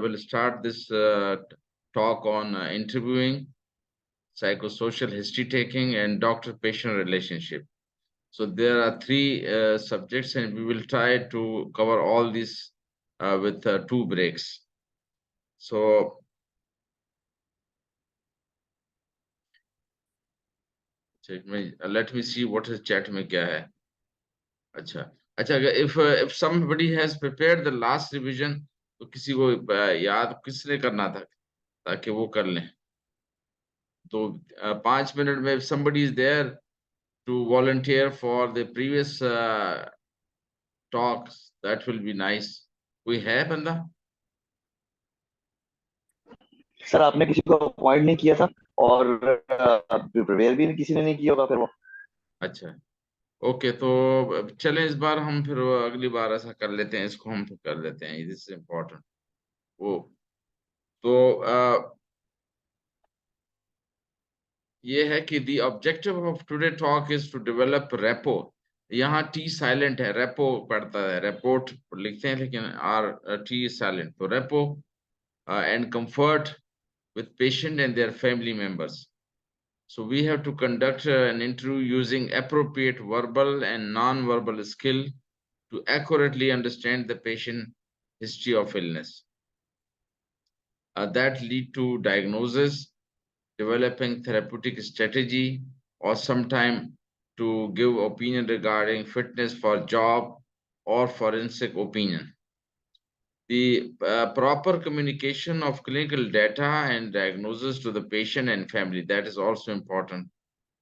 will start this talk on interviewing, psychosocial history taking, and doctor-patient relationship. So there are three subjects, and we will try to cover all these with 2 breaks. So let me see what is chat में क्या है. अच्छा अच्छा, if somebody has prepared the last revision, तो किसी को याद किसने करना था ताकि वो कर लें. तो 5 मिनट में if somebody is there to volunteer for the previous talks, that will be nice. कोई है बंदा? सर आपने किसी को अपॉइंट नहीं किया था और प्रिपेयर भी किसी ने नहीं किया होगा फिर वो. अच्छा ओके, तो चलें इस बार हम फिर अगली बार ऐसा कर लेते हैं, इसको हम फिर कर लेते हैं, दिस इज इम्पोर्टेंट. वो तो ये है कि the objective of today talk is to develop rapport. यहाँ टी साइलेंट है, रेपो पढ़ता है, रेपोर्ट लिखते हैं लेकिन आर टी साइलेंट. तो rapport and comfort with patient and their family members. So we have to conduct an interview using appropriate verbal and non-verbal skill to accurately understand the patient history of illness. That lead to diagnosis, developing therapeutic strategy, or sometime to give opinion regarding fitness for job or forensic opinion. The proper communication of clinical data and diagnosis to the patient and family, that is also important.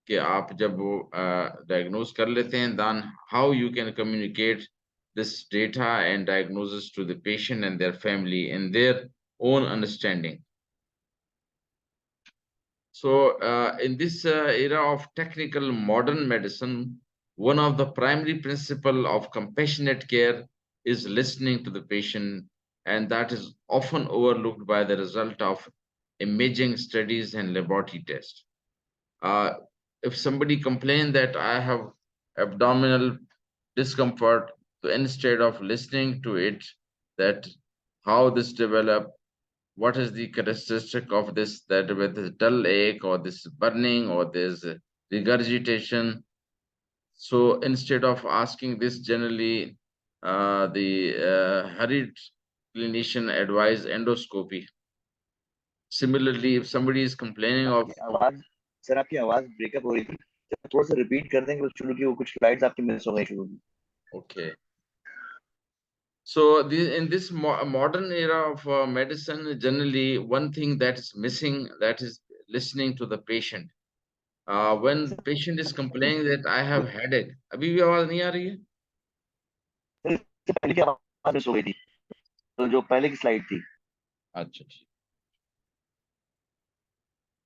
कि आप जब वो diagnose कर लेते हैं, then how you can communicate this data and diagnosis to the patient and their family in their own understanding. So in this era of technical modern medicine, one of the primary principle of compassionate care is listening to the patient, and that is often overlooked by the result of imaging studies and laboratory tests. If somebody complains that I have abdominal discomfort, so instead of listening to it, that how this developed, what is the characteristic of this, that with this dull ache or this burning or this regurgitation. So instead of asking this, generally the hurried clinician advise endoscopy. Similarly, if somebody is complaining of आवाज sir आपकी आवाज breakup हो रही थी, थोड़ा सा repeat कर देंगे शुरू की, वो कुछ स्लाइड्स आपकी मिस हो गई शुरू की. okay. So in this modern era of medicine, generally one thing that is missing, that is listening to the patient. When patient is complaining that I have headache, अभी भी आवाज नहीं आ रही है? पहले की आवाज मिस हो गई थी, तो जो पहले की स्लाइड थी. अच्छा.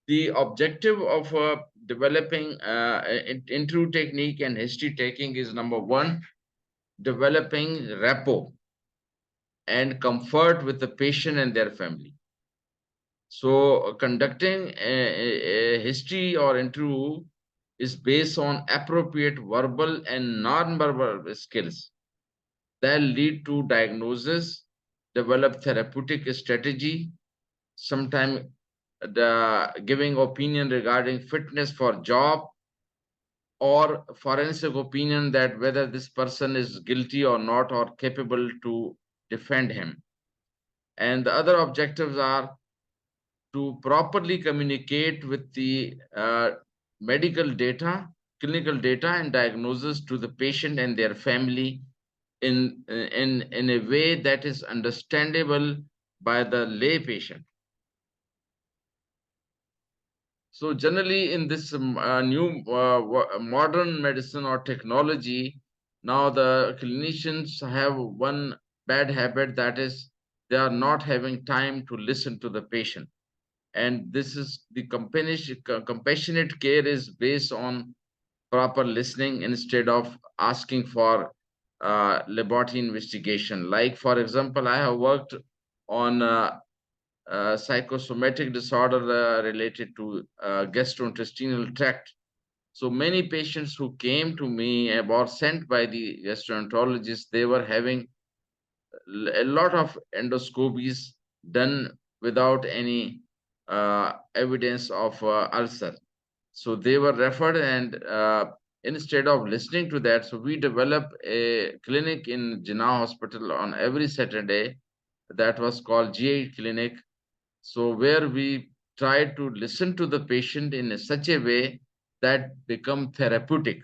The objective of developing interview technique and history taking is number one, developing rapport and comfort with the patient and their family. So conducting a history or interview is based on appropriate verbal and non-verbal skills that lead to diagnosis, develop therapeutic strategy, sometimes the giving opinion regarding fitness for job, or forensic opinion that whether this person is guilty or not or capable to defend him. And the other objectives are to properly communicate with the medical data, clinical data and diagnosis to the patient and their family in a way that is understandable by the lay patient. So generally in this new modern medicine or technology, now the clinicians have one bad habit, that is they are not having time to listen to the patient. And this is the compassionate care is based on proper listening instead of asking for laboratory investigation. Like for example, I have worked on psychosomatic disorder related to gastrointestinal tract. So many patients who came to me or sent by the gastroenterologist, they were having a lot of endoscopies done without any evidence of ulcer. So they were referred, and instead of listening to that, so we developed a clinic in Jinnah Hospital on every Saturday. That was called GA clinic. So where we try to listen to the patient in such a way that become therapeutic.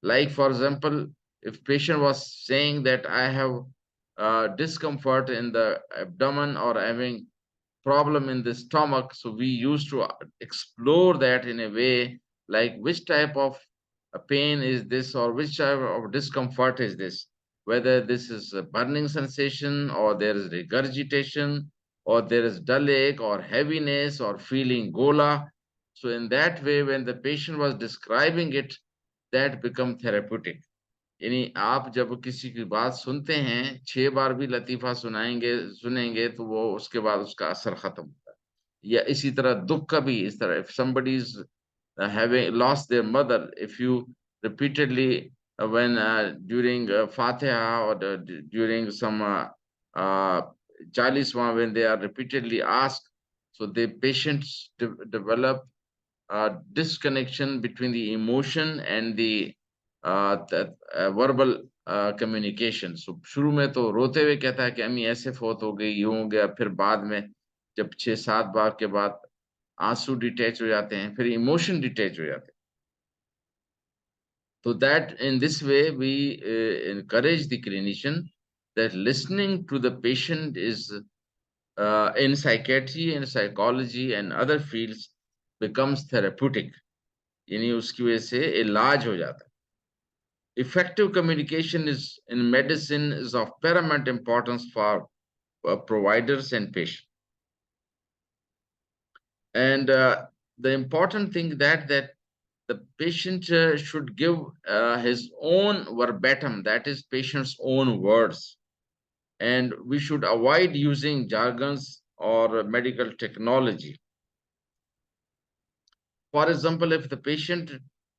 Like for example, if patient was saying that I have discomfort in the abdomen or having problem in the stomach, so we used to explore that in a way like which type of pain is this, or which type of discomfort is this, whether this is a burning sensation, or there is regurgitation, or there is dull ache or heaviness or feeling gola. So in that way, when the patient was describing it, that become therapeutic. यानी आप जब किसी की बात सुनते हैं, 6 बार भी लतीफ़ा सुनेंगे तो वो उसके बाद उसका असर खत्म होता है। या इसी तरह दुःख का भी इस तरह, if somebody is having lost their mother, if you repeatedly when during Fatiha or during some uh, Chaliswa, when they are repeatedly asked, so the patients develop disconnection between the emotion and the verbal communication. So शुरू में तो रोते हुए कहता है कि अम्मी ऐसे फौत हो गई, यूं हो गया, फिर बाद में जब 6-7 बार के बाद आंसू डिटैच हो जाते हैं, फिर इमोशन डिटैच हो जाते हैं. So that in this way we encourage the clinician that listening to the patient is in psychiatry and psychology and other fields becomes therapeutic. यानी उसकी वजह से इलाज हो जाता है. Effective communication is in medicine is of paramount importance for providers and patients. And the important thing that the patient should give his own verbatim, that is patient's own words, and we should avoid using jargons or medical technology. For example, if the patient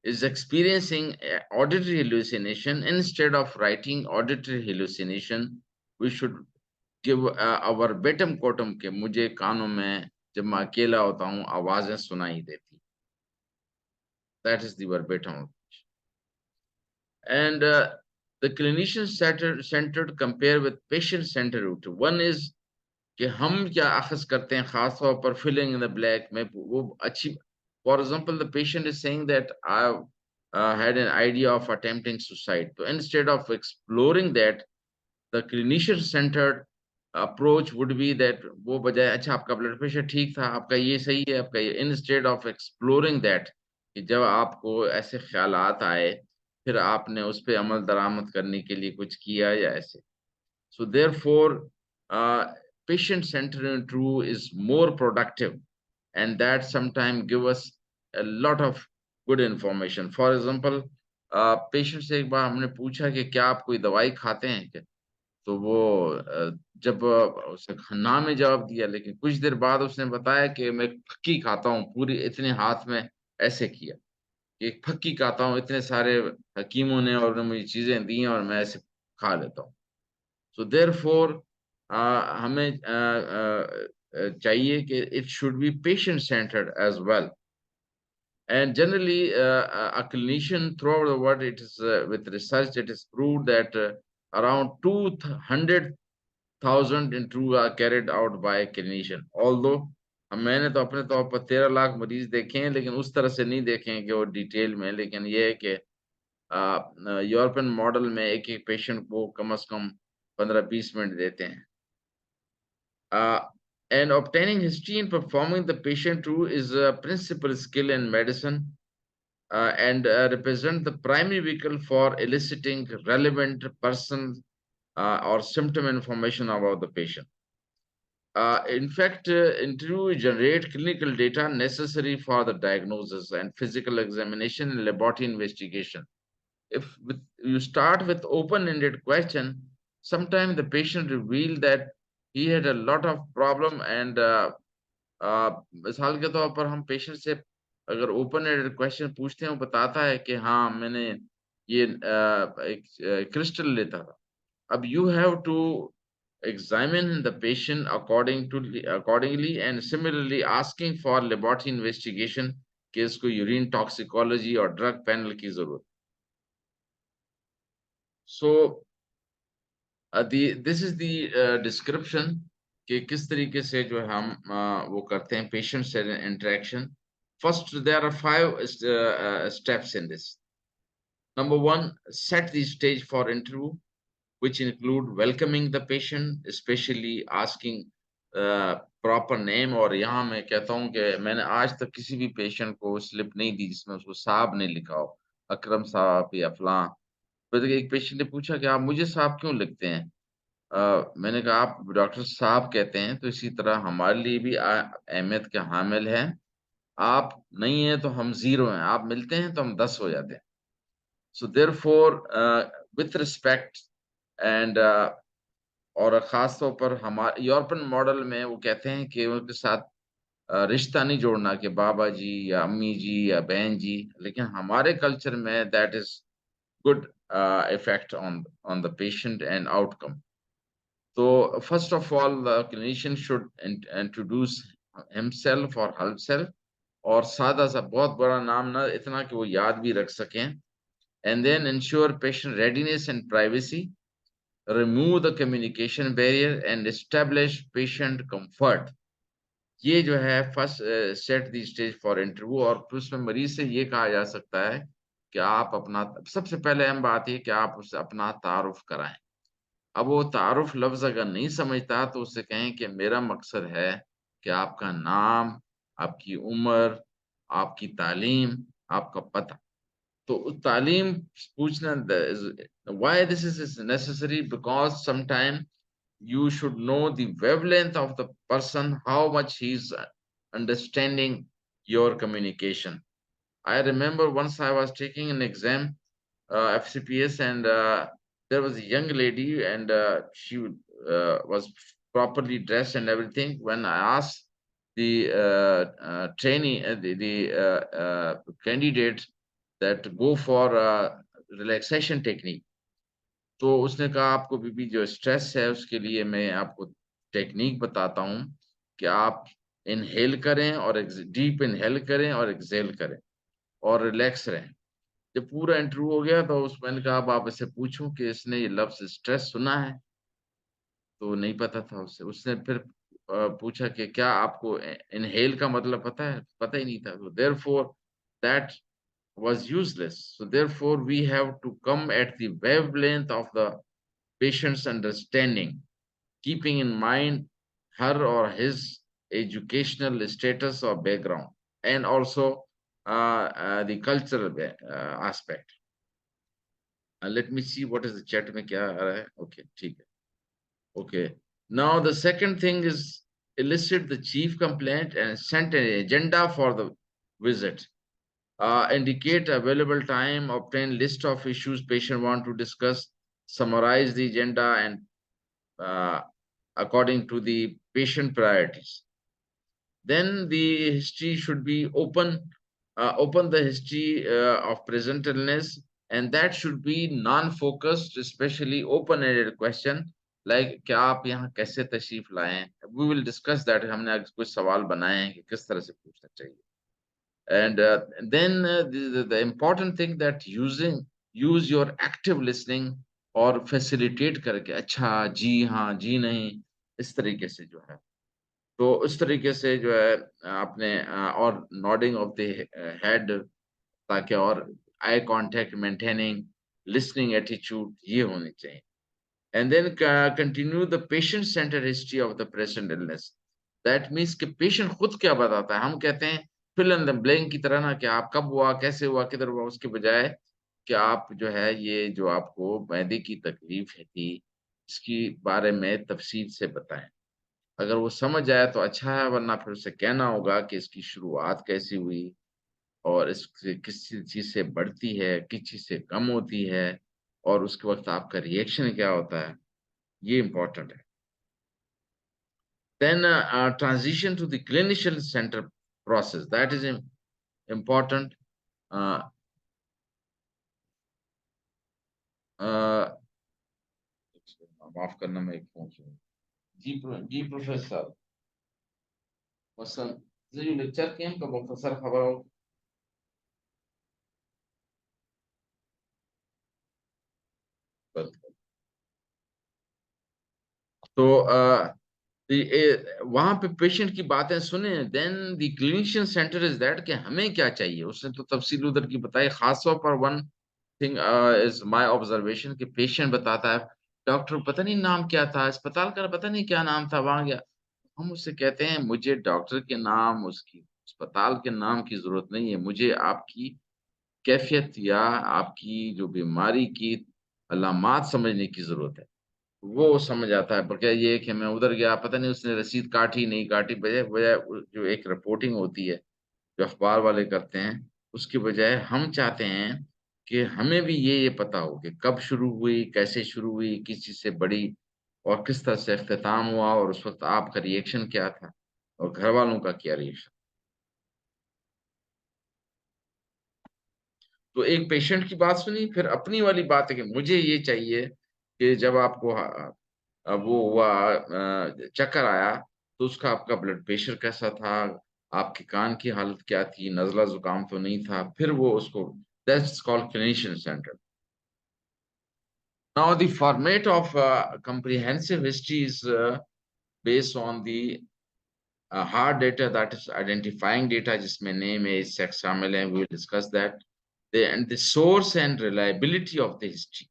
is experiencing auditory hallucination, instead of writing auditory hallucination, we should give a verbatim quotum के मुझे कानों में जब मैं अकेला होता हूँ आवाजें सुनाई देती. That is the verbatim. And the clinician centered compare with patient centered route. One is कि हम क्या अखज़ करते हैं, खास तौर पर filling in the blank में वो अच्छी. For example, the patient is saying that I had an idea of attempting suicide. So instead of exploring that, the clinician centered approach would be that वो बजाय अच्छा आपका ब्लड प्रेशर ठीक था, आपका ये सही है, आपका ये, instead of exploring that, कि जब आपको ऐसे ख्यालात आए, फिर आपने उस पे अमल दरामद करने के लिए कुछ किया या ऐसे. So therefore, patient centered true is more productive, and that sometimes give us a lot of good information. For example, patient से एक बार हमने पूछा कि क्या आप कोई दवाई खाते हैं क्या? तो वो जब उसे ना में जवाब दिया, लेकिन कुछ देर बाद उसने बताया कि मैं फक्की खाता हूँ, पूरी इतने हाथ में ऐसे किया कि एक फक्की खाता हूँ, इतने सारे हकीमों ने और उन्होंने मुझे चीजें दी हैं और मैं ऐसे खा लेता हूँ. So therefore, हमें चाहिए कि it should be patient centered as well. And generally, a clinician throughout the world, it is with research, it is proved that around 200,000 interviews are carried out by a clinician. Although मैंने तो अपने तौर पर 13 लाख मरीज देखे हैं, लेकिन उस तरह से नहीं देखे हैं कि वो डिटेल में, लेकिन ये है कि यूरोपियन मॉडल में एक एक पेशेंट को कम से कम 15-20 मिनट देते हैं. And obtaining history and performing the patient rule is a principal skill in medicine, and represent the primary vehicle for eliciting relevant person or symptom information about the patient. In fact, interview generate clinical data necessary for the diagnosis and physical examination and laboratory investigation. If you start with open-ended question, sometimes the patient reveal that he had a lot of problem, and मिसाल के तौर पर हम patient से अगर open ended question पूछते हैं, वो बताता है कि हाँ मैंने ये एक क्रिस्टल लेता था. अब you have to examine the patient accordingly, and similarly asking for laboratory investigation कि इसको यूरिन टॉक्सिकोलॉजी और ड्रग पैनल की जरूरत. So this is the description कि किस तरीके से जो है हम वो करते हैं patient से interaction. First, there are 5 steps in this. Number 1, set the stage for interview, which include welcoming the patient, especially asking proper name. और यहाँ मैं कहता हूँ कि मैंने आज तक किसी भी पेशेंट को स्लिप नहीं दी जिसमें उसको साहब नहीं लिखा हो, अकरम साहब या फलां. फिर एक पेशेंट ने पूछा कि आप मुझे साहब क्यों लिखते हैं? मैंने कहा आप डॉक्टर साहब कहते हैं तो इसी तरह हमारे लिए भी अहमियत के हामिल हैं. आप नहीं है तो हम 0 हैं, आप मिलते हैं तो हम 10 हो जाते हैं. So therefore, with respect and और खास तौर पर हमारे यूरोपियन मॉडल में वो कहते हैं कि उनके साथ रिश्ता नहीं जोड़ना कि बाबा जी या अम्मी जी या बहन जी, लेकिन हमारे कल्चर में that is good effect on the patient and outcome. तो first of all the clinician should introduce himself और हर्सेल्फ, और सादा सा बहुत बड़ा नाम ना, इतना कि वो याद भी रख सकें. And then ensure patient readiness and privacy, remove the communication barrier and establish patient comfort. ये जो है first set the stage for interview. और फिर उसमें मरीज से ये कहा जा सकता है कि आप अपना, सबसे पहले अहम बात है कि आप उससे अपना तारुफ कराएं. अब वो तारुफ लफ्ज अगर नहीं समझता तो उससे कहें कि मेरा मकसद है कि आपका नाम, आपकी उम्र, आपकी तालीम, आपका पता. तो तालीम पूछना, why this is necessary, because sometime you should know the wavelength of the person, how much he is understanding your communication. I remember once I was taking an exam, FCPS, and there was a young lady, and she was properly dressed and everything. When I asked the trainee, candidate that go for relaxation technique, तो उसने कहा आपको बीबी जो stress है उसके लिए मैं आपको टेक्निक बताता हूँ कि आप इनहेल करें और डीप इनहेल करें और एक्सहेल करें और रिलैक्स रहें. जब पूरा इंटरव्यू हो गया तो उस मैंने कहा अब आप इससे पूछूं कि इसने ये लफ्ज स्ट्रेस सुना है, तो नहीं पता था उससे. उसने फिर पूछा कि क्या आपको इनहेल का मतलब पता है, पता ही नहीं था. तो therefore that was useless. So therefore we have to come at the wavelength of the patient's understanding, keeping in mind her or his educational status or background, and also the cultural aspect. Let me see what is the chat में क्या आ रहा है. Okay, ठीक है. Okay. Now the second thing is elicit the chief complaint and send an agenda for the visit. Indicate available time, obtain list of issues patient want to discuss, summarize the agenda, and uh, according to the patient priorities. Then the history should be open the history of present illness, and that should be non-focused, especially open-ended question like क्या आप यहाँ कैसे तशरीफ लाए हैं. We will discuss that. हमने आज कुछ सवाल बनाए हैं कि किस तरह से पूछना चाहिए. And then the important thing that use your active listening और facilitate करके अच्छा जी हाँ जी नहीं इस तरीके से जो है, तो उस तरीके से जो है आपने और नॉडिंग ऑफ द हेड, ताकि और eye contact maintaining listening attitude ये होनी चाहिए. And then continue the patient centered history of the present illness. That means कि patient खुद क्या बताता है. हम कहते हैं fill in the blank की तरह ना कि आप कब हुआ, कैसे हुआ, किधर हुआ, उसके बजाय कि आप जो है ये जो आपको मैदे की तकलीफ है थी इसकी बारे में तफसील से बताएं. अगर वो समझ आया तो अच्छा है, वरना फिर उसे कहना होगा कि इसकी शुरुआत कैसी हुई और इससे किस चीज़ से बढ़ती है, किस चीज़ से कम होती है और उसके वक़्त आपका रिएक्शन क्या होता है, ये इम्पोर्टेंट है. Then transition to the clinician center process, that is important. Uh, uh, माफ करना मैं एक फोन से जी प्रोफेसर वसंत जी लेक्चर केम का प्रोफेसर खबर हो तो वहां पे पेशेंट की बातें सुने then the clinician centre is that कि हमें क्या चाहिए उसने तो तफसील उधर की बताई खास तौर पर one thing is my observation कि पेशेंट बताता है डॉक्टर पता नहीं नाम क्या था अस्पताल का पता नहीं क्या नाम था वहां गया हम उससे कहते हैं मुझे डॉक्टर के नाम उसकी अस्पताल के नाम की जरूरत नहीं है मुझे आपकी कैफियत या आपकी जो बीमारी की अलामात समझने की जरूरत है वो समझ आता है बल्कि ये कि मैं उधर गया पता नहीं उसने रसीद काटी नहीं काटी बजाय बजाय जो एक रिपोर्टिंग होती है जो अखबार वाले करते हैं उसकी बजाय हम चाहते हैं कि हमें भी ये पता हो कि कब शुरू हुई कैसे शुरू हुई किस चीज से बड़ी और किस तरह से अख्ताम हुआ और उस वक्त आपका रिएक्शन क्या था और घर वालों का क्या रिएक्शन तो एक पेशेंट की बात सुनी फिर अपनी वाली बात है कि मुझे ये चाहिए कि जब आपको वो हुआ चक्कर आया तो उसका आपका ब्लड प्रेशर कैसा था आपके कान की हालत क्या थी नजला जुकाम तो नहीं था फिर वो उसको that's called clinician centre now the format of comprehensive history is based on the hard data that is identifying data जिसमें name age sex शामिल है we will discuss that and the source and reliability of the history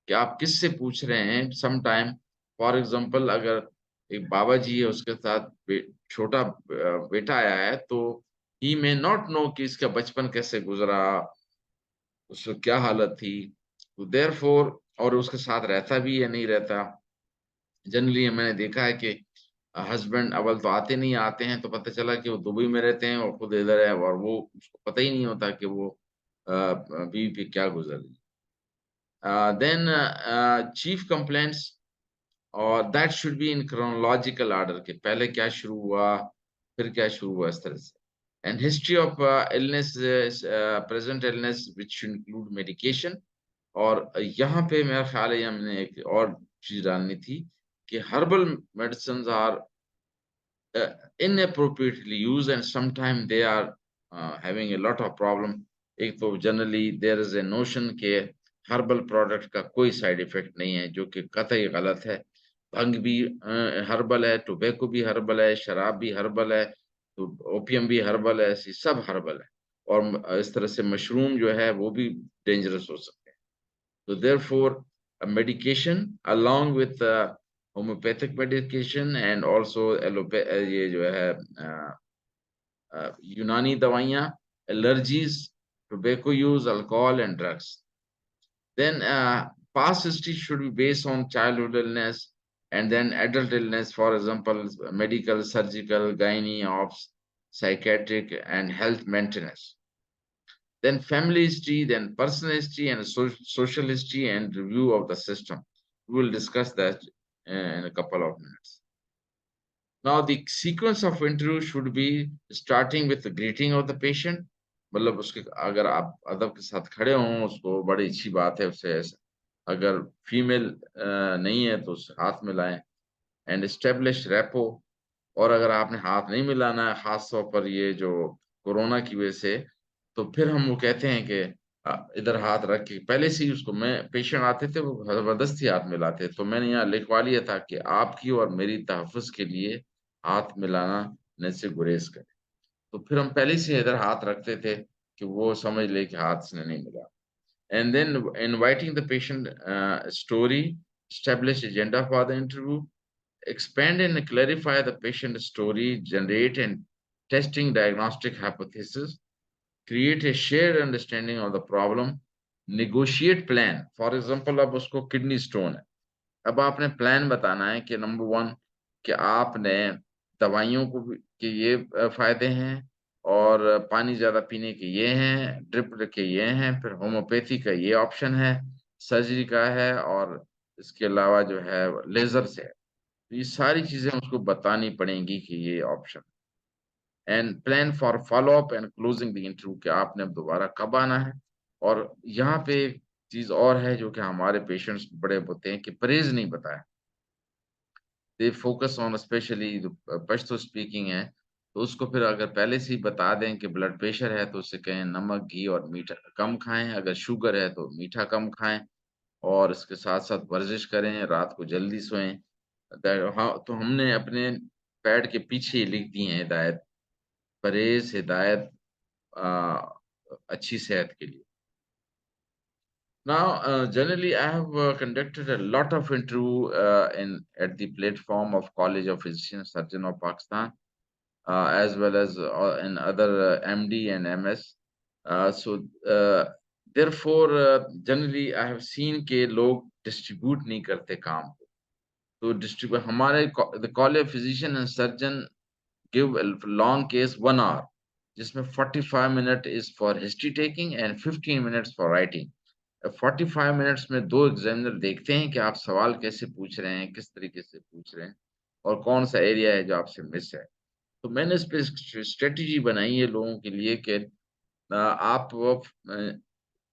कि आप किससे पूछ रहे हैं some time for example अगर एक बाबा जी है उसके साथ छोटा बेटा आया है तो ही मे नॉट नो कि इसका बचपन कैसे गुजरा उसको क्या हालत थी तो देयरफॉर और उसके साथ रहता भी या नहीं रहता जनरली मैंने देखा है कि हस्बैंड अव्वल तो आते नहीं आते हैं तो पता चला कि वो दुबई में रहते हैं और खुद इधर है और वो उसको पता ही नहीं होता कि वो बीवी पे क्या गुजर रही देन चीफ कंप्लेंट्स और that should be in chronological order के पहले क्या शुरू हुआ फिर क्या शुरू हुआ इस तरह से and history of illness present illness which should include medication और यहाँ पे मेरा ख्याल है हमने एक और चीज डालनी थी कि herbal medicine are inappropriately used and sometimes they are having a lot of problem एक तो generally there is a notion के हर्बल प्रोडक्ट का कोई साइड इफेक्ट नहीं है जो कि कतई गलत है भंग भी हर्बल है टोबैको भी हर्बल है शराब भी हर्बल है तो ओपियम भी हर्बल है ऐसी सब हर्बल है और इस तरह से मशरूम जो है वो भी डेंजरस हो सकते हैं so therefore, a medication along with homeopathic medication and also ये जो है यूनानी दवाइयाँ allergies tobacco use alcohol and drugs then past history should be based on childhood illness and then adult illness for example medical surgical gynae ops psychiatric and health maintenance then family history, then personal history, and social history and review of the system. We will discuss that in a couple of minutes. Now, the sequence of interview should be starting with the greeting of the patient. मतलब उसके अगर आप अदब के साथ खड़े हों उसको बड़ी अच्छी बात है उससे अगर फीमेल नहीं है तो उसे हाथ मिलाएं एंड एस्टेब्लिश रेपो और अगर आपने हाथ नहीं मिलाना है खास तौर पर ये जो कोरोना की वजह से तो फिर हम वो कहते हैं कि इधर हाथ रख के पहले से ही उसको मैं पेशेंट आते थे वो जबरदस्ती हाथ मिलाते तो मैंने यहाँ लिखवा लिया था कि आपकी और मेरी तहफ़्फ़ुज़ के लिए हाथ मिलाना न से गुरेज करें तो फिर हम पहले से इधर हाथ रखते थे कि वो समझ ले कि हाथ से नहीं मिला and then inviting the patient story establish agenda for the interview expand and clarify the patient story generate and testing diagnostic hypothesis create a shared understanding of the problem negotiate plan for example अब उसको kidney stone है अब आपने plan बताना है कि number one कि आपने दवाइयों को के ये फायदे हैं और पानी ज्यादा पीने के ये हैं ड्रिप के ये हैं फिर होम्योपैथी का ये ऑप्शन है सर्जरी का है और इसके अलावा जो है लेजर से है तो ये सारी चीजें उसको बतानी पड़ेंगी कि ये option and plan for follow up and closing the interview कि आपने अब दोबारा कब आना है और यहाँ पे एक चीज और है जो कि हमारे पेशेंट्स बड़े होते हैं कि परहेज नहीं बताया they focus on specially Pashto speaking है, तो उसको फिर अगर पहले से ही बता दें कि ब्लड प्रेशर है तो उससे कहें नमक, घी और मीठा कम खाएं, अगर शुगर है तो मीठा कम खाएं, और इसके साथ-साथ वर्जिश करें, रात को जल्दी सोएं। हाँ, तो हमने अपने पैड के पीछे ही लिख दी हैं हिदायत, परहेज़, हिदायत अच्छी सेहत के लिए। Now, generally, I have conducted a lot of interview in at the platform of College of Physicians Surgeon of Pakistan, as well as in other MD and MS. So, therefore, generally, I have seen कि लोग distribute नहीं करते काम को। तो distribute हमारे the College of Physician and Surgeon give a long case 1 hour, जिसमें 45 minute is for history taking and 15 minutes for writing. 45 minutes में 2 एग्ज़ामिनर देखते हैं कि आप सवाल कैसे पूछ रहे हैं, किस तरीके से पूछ रहे हैं और कौन-सा एरिया है जो आपसे मिस है। तो मैंने इस पे स्ट्रैटेजी बनाई है लोगों के लिए कि आप वो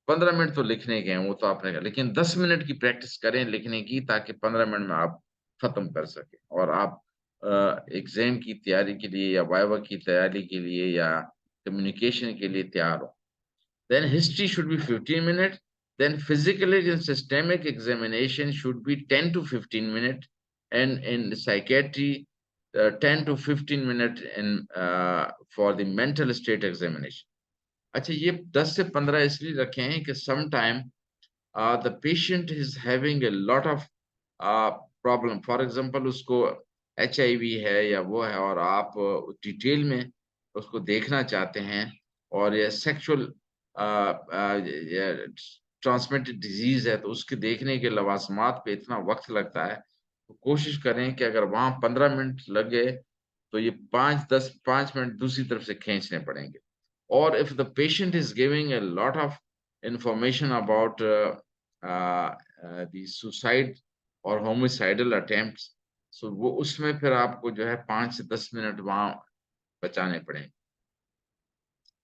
15 मिनट तो लिखने के हैं, वो तो आपने कहा, लेकिन 10 मिनट की प्रैक्टिस करें लिखने की, ताकि 15 मिनट में आप खत्म कर सकें और आप एग्ज़ाम की तैयारी के लिए या वाइवा की तैयारी के लिए या कम्युनिकेशन के लिए तैयार हों। Then history should be 15 minutes. Then physical and systemic examination should be 10 to 15 minutes. And in psychiatry, 10 to 15 minutes for the mental state examination. अच्छा, ये 10 से 15 इसलिए रखे हैं कि sometime the patient is having a lot of problem. For example, उसको HIV है या वो है और आप डिटेल में उसको देखना चाहते हैं, और ये सेक्सुअल ट्रांसमिटेड डिजीज है तो उसके देखने के लवासमात पे इतना वक्त लगता है, तो कोशिश करें कि अगर वहाँ 15 मिनट लग गए तो ये 5 मिनट दूसरी तरफ से खींचने पड़ेंगे। और if the patient is giving a lot of information about the suicide और homicidal attempts, so वो उसमें फिर आपको जो है 5 से 10 मिनट वहाँ बचाने पड़ेंगे।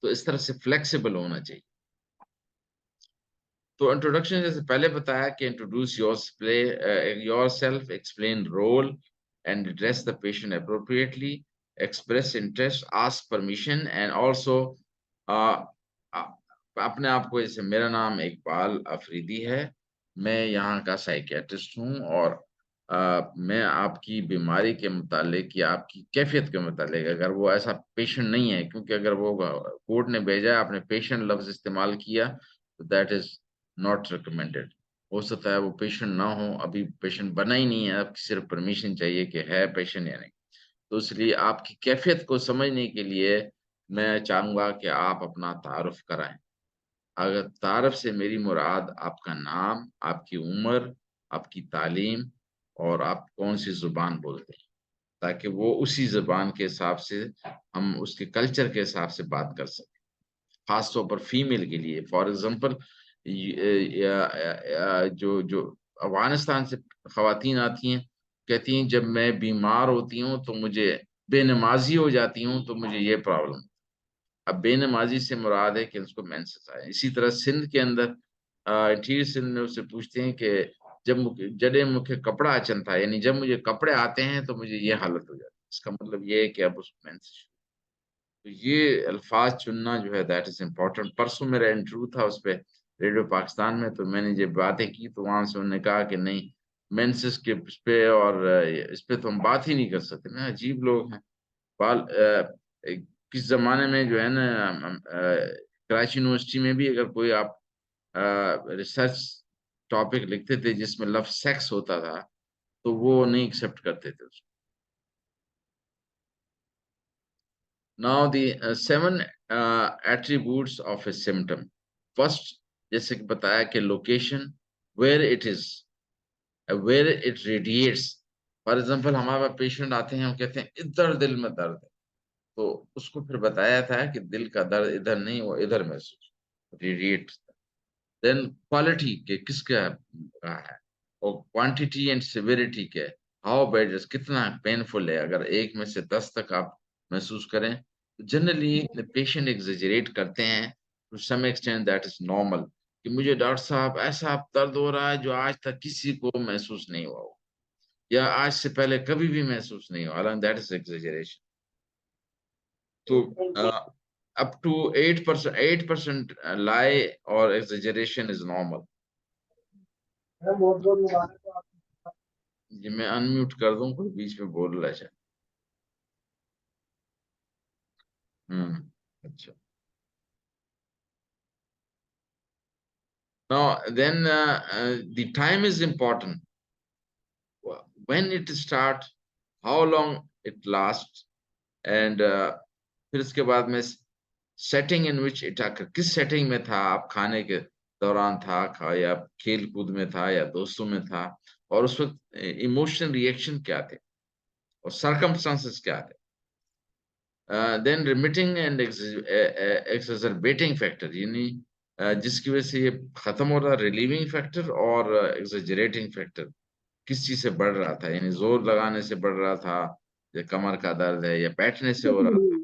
तो इस तरह से फ्लेक्सिबल होना चाहिए। तो इंट्रोडक्शन जैसे पहले बताया कि introduce yourself, explain role and address the patient appropriately, express interest, ask permission and also अपने आप को, जैसे मेरा नाम इकबाल अफरीदी है, मैं यहाँ का साइकियाट्रिस्ट हूँ और मैं आपकी बीमारी के मुतालिक या आपकी कैफियत के मुतालिक, अगर वो ऐसा पेशेंट नहीं है, क्योंकि अगर वो कोर्ट ने भेजा है, आपने पेशेंट लफ्ज़ इस्तेमाल किया, तो दैट इज़ नॉट रिकमेंडेड। हो सकता है वो पेशेंट ना हो, अभी पेशेंट बना ही नहीं है, आपकी सिर्फ परमिशन चाहिए कि है पेशेंट या नहीं। तो इसलिए आपकी कैफियत को समझने के लिए मैं चाहूँगा कि आप अपना तारुफ कराएँ। अगर तारुफ से मेरी मुराद आपका नाम, आपकी उम्र, आपकी तालीम और आप कौन-सी ज़ुबान बोलते हैं, ताकि वो उसी ज़ुबान के हिसाब से हम उसके कल्चर के हिसाब से बात कर सकें। खास तौर पर फीमेल के लिए, फॉर एग्जांपल जो जो अफ़गानिस्तान से ख़वातीन आती हैं, कहती हैं जब मैं बीमार होती हूँ तो मुझे बेनमाज़ी हो जाती हूँ तो मुझे ये प्रॉब्लम। अब बेनमाज़ी से मुराद है कि उसको मेंसेस आए। इसी तरह सिंध के अंदर इंटीरियर सिंध में उससे पूछते हैं कि जॾहिं मूंखे कपड़ा अचनि था, यानी जब मुझे कपड़े आते हैं तो मुझे ये हालत हो जाती है। इसका मतलब ये है कि अब उसको मेंसेस। तो ये अल्फ़ाज़ चुनना जो है दैट इज़ इम्पोर्टेंट। परसों मेरा इंटरव्यू था उस पे रेडियो पाकिस्तान में, तो मैंने ये बातें की तो वहाँ से उन्होंने कहा कि नहीं, मेंसेस के इस पे और इस पे तो हम बात ही नहीं कर सकते। मैं अजीब लोग हैं। किस ज़माने में जो है ना कराची यूनिवर्सिटी में भी अगर कोई आप रिसर्च टॉपिक लिखते थे जिसमें लफ्ज़ सेक्स होता था, तो वो नहीं एक्सेप्ट करते थे उसको। Now the 7 attributes of a symptom. First, जैसे कि बताया कि location, where it is, where it radiates. For example हमारे पास पेशेंट आते हैं, वो कहते हैं इधर दिल में दर्द है, तो उसको फिर बताया था कि दिल का दर्द इधर नहीं, वो इधर महसूस रेडिएट। देन क्वालिटी के किसका रहा है, और क्वांटिटी एंड सिविरिटी के, हाउ बैड, कितना पेनफुल है। अगर 1 में से 10 तक आप महसूस करें, तो जनरली द पेशेंट एक्सेजरेट करते हैं, to some extent that is normal, कि मुझे डॉक्टर साहब ऐसा दर्द हो रहा है जो आज तक किसी को महसूस नहीं हुआ हो, या आज से पहले कभी भी महसूस नहीं हुआ, हालांकि दैट इज एग्जेजरेशन। तो अप टू 8% lie और exaggeration is normal। ये मैं अनम्यूट कर दूं, कोई बीच में बोल रहा है। अच्छा। Now then the time is important, when it start, how long it lasts, and फिर उसके बाद में सेटिंग इन विच इट आकर, किस सेटिंग में था, आप खाने के दौरान था, या खेल कूद में था, या दोस्तों में था, और उस वक्त इमोशनल रिएक्शन क्या थे, और सर्कमस्टांसेस क्या थे। देन रिमिटिंग एंड एक्सरबेटिंग फैक्टर, यानी जिसकी वजह से ये खत्म हो रहा, रिलीविंग फैक्टर और एक्सजरेटिंग फैक्टर, किस चीज से बढ़ रहा था, यानी जोर लगाने से बढ़ रहा था, या कमर का दर्द है, या बैठने से हो रहा था।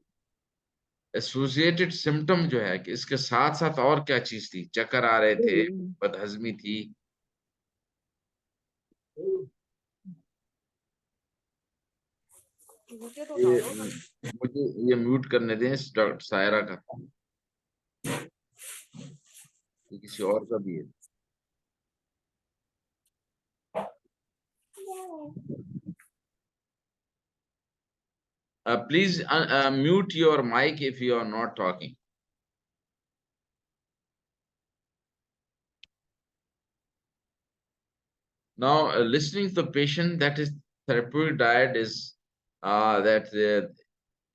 एसोसिएटेड सिम्टम जो है कि इसके साथ साथ और क्या चीज थी, चक्कर आ रहे थे, बदहजमी थी। ये मुझे ये म्यूट करने दें इस डॉक्टर सायरा का, ये किसी और का भी है। Please mute your mic if you are not talking. Now, listening to the patient, that is therapeutic diet is that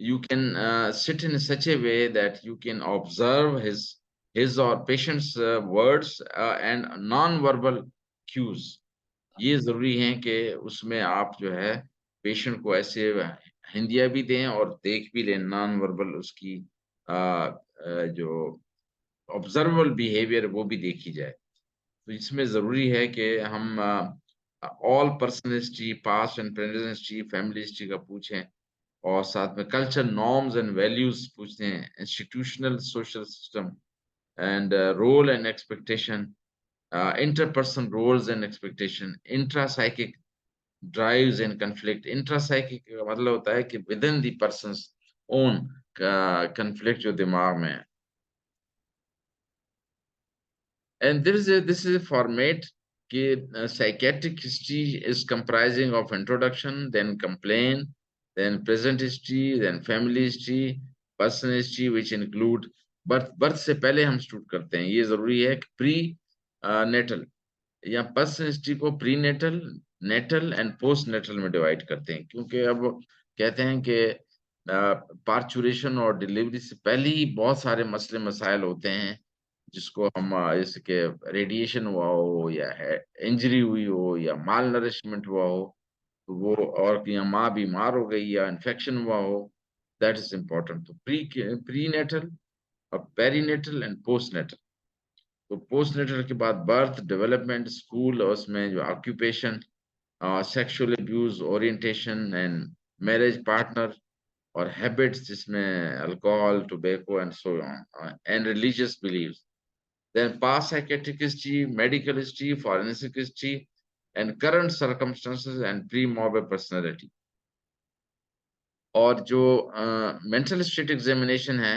you can sit in such a way that you can observe his or patient's words and non-verbal cues. ये जरूरी है कि उसमें आप जो है patient को ऐसे हिंदिया भी दें और देख भी लें, नॉन वर्बल उसकी जो ऑब्जर्वेबल बिहेवियर वो भी देखी जाए। तो इसमें जरूरी है कि हम all personal history, past and present history, family history का पूछें, और साथ में कल्चर नॉर्म्स एंड वैल्यूज पूछते हैं, institutional social system and role and expectation, interpersonal roles and expectation, intrapsychic drives and conflict। intrapsychic का मतलब होता है कि within the person's own conflict जो दिमाग में है। And this is a format कि psychiatric history is comprising of introduction, then complaint, then present history, then family history, personal history which include birth से पहले हम स्टूड करते हैं। ये जरूरी है कि प्री नेटल या पर्सनल हिस्ट्री को prenatal, natal and postnatal में डिवाइड करते हैं, क्योंकि अब कहते हैं कि पार्चुरेशन और डिलीवरी से पहले ही बहुत सारे मसले मसाइल होते हैं, जिसको हम इसके रेडिएशन हुआ हो, या इंजरी हुई हो, या माल नरिशमेंट हुआ हो, तो वो, और या माँ बीमार हो गई, या इन्फेक्शन हुआ हो, दैट इज इम्पोर्टेंट। तो प्री नेटल और पेरीनेटल एंड पोस्ट नेटल। तो पोस्ट नेटल के बाद बर्थ, डेवलपमेंट, स्कूल, और उसमें जो occupation, sexual abuse, orientation and marriage partner, और हैबिट्स जिसमें alcohol, tobacco and so on, and religious beliefs. Then past psychiatric history, medical history, forensic history and current circumstances and premorbid personality. और जो mental state examination है,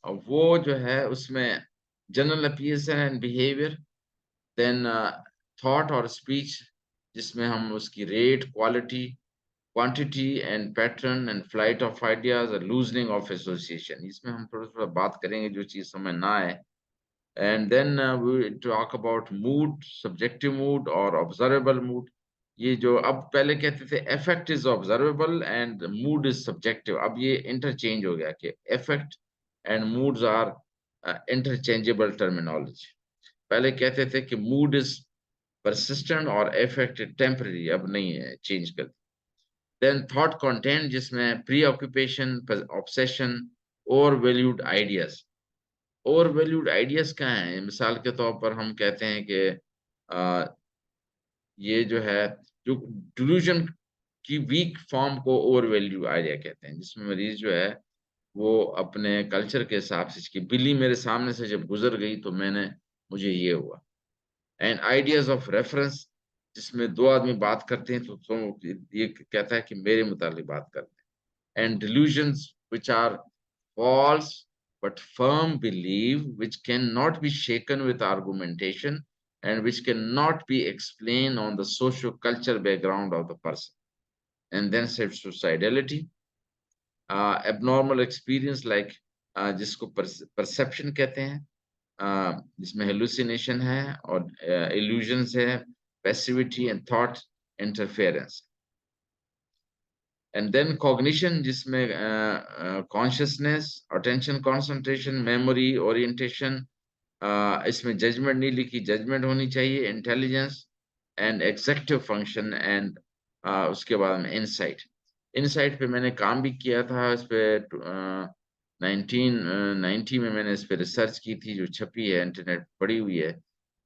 वो जो है उसमें general appearance and behaviour, then thought और speech, जिसमें हम उसकी rate, quality, quantity and pattern and flight of ideas और लूजनिंग ऑफ एसोसिएशन, इसमें हम थोड़ा थोड़ा बात करेंगे जो चीज समझ ना आए। And then we talk about mood, subjective mood और ऑब्जर्वेबल मूड। ये जो अब पहले कहते थे affect is observable and mood is subjective, अब ये इंटरचेंज हो गया कि affect and moods are interchangeable terminology. पहले कहते थे कि मूड इज persistent और affect temporary, अब नहीं है, चेंज कर। देन थॉट कंटेंट, जिसमें preoccupation, obsession, overvalued ideas. Overvalued ideas क्या हैं? मिसाल के तौर पर हम कहते हैं कि ये जो है, जो डिल्यूजन की वीक फॉर्म को ओवर वैल्यू आइडिया कहते हैं, जिसमें मरीज जो है वो अपने कल्चर के हिसाब से, कि बिल्ली मेरे सामने से जब गुजर गई तो मुझे ये हुआ। एंड आइडियाज ऑफ रेफरेंस, जिसमें दो आदमी बात करते हैं तो ये कहता है कि मेरे मुतालिक बात करते हैं। And delusions which are false but firm belief which cannot be shaken with argumentation and which cannot be explained on the socio-cultural background of the person. And then suicidality, abnormal experience like जिसको perception कहते हैं, जिसमें hallucination है और illusions है, passivity and thought interference. And then cognition जिसमें consciousness, attention concentration, memory, orientation, इसमें judgment नहीं लिखी, judgment होनी चाहिए, intelligence and executive function and उसके बाद में insight. Insight पे मैंने काम भी किया था, इस पे 1990 में मैंने इस पे रिसर्च की थी जो छपी है, इंटरनेट पड़ी हुई है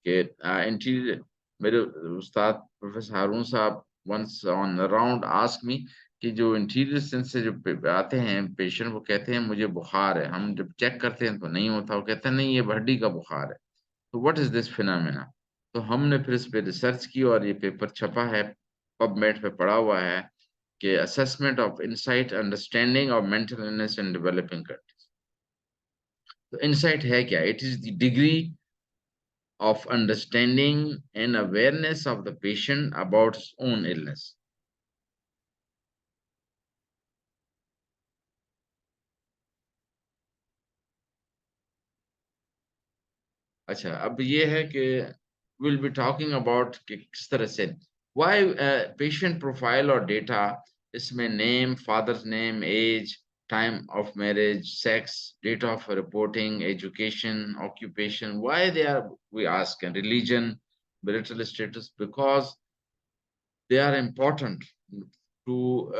कि इंटीरियर, मेरे उस्ताद प्रोफेसर हारून साहब once on around asked me कि जो इंटीरियर सेंस से जो आते हैं पेशेंट, वो कहते हैं मुझे बुखार है, हम जब चेक करते हैं तो नहीं होता, वो कहते हैं नहीं ये हड्डी का बुखार है, तो व्हाट इज दिस फिनोमेना। तो हमने फिर इस पे रिसर्च की और ये पेपर छपा है, पबमेड पे पड़ा हुआ है कि assessment of insight understanding of mental illness in developing countries. तो इनसाइट है क्या? It is the degree of understanding and awareness of the patient about his own illness. अच्छा, अब ये है कि we'll be talking about कि किस तरह से why patient profile और data, इसमें name, father's name, age, time of marriage, sex, date of reporting, education, occupation, why they are, we ask, and religion, marital status, because they are important to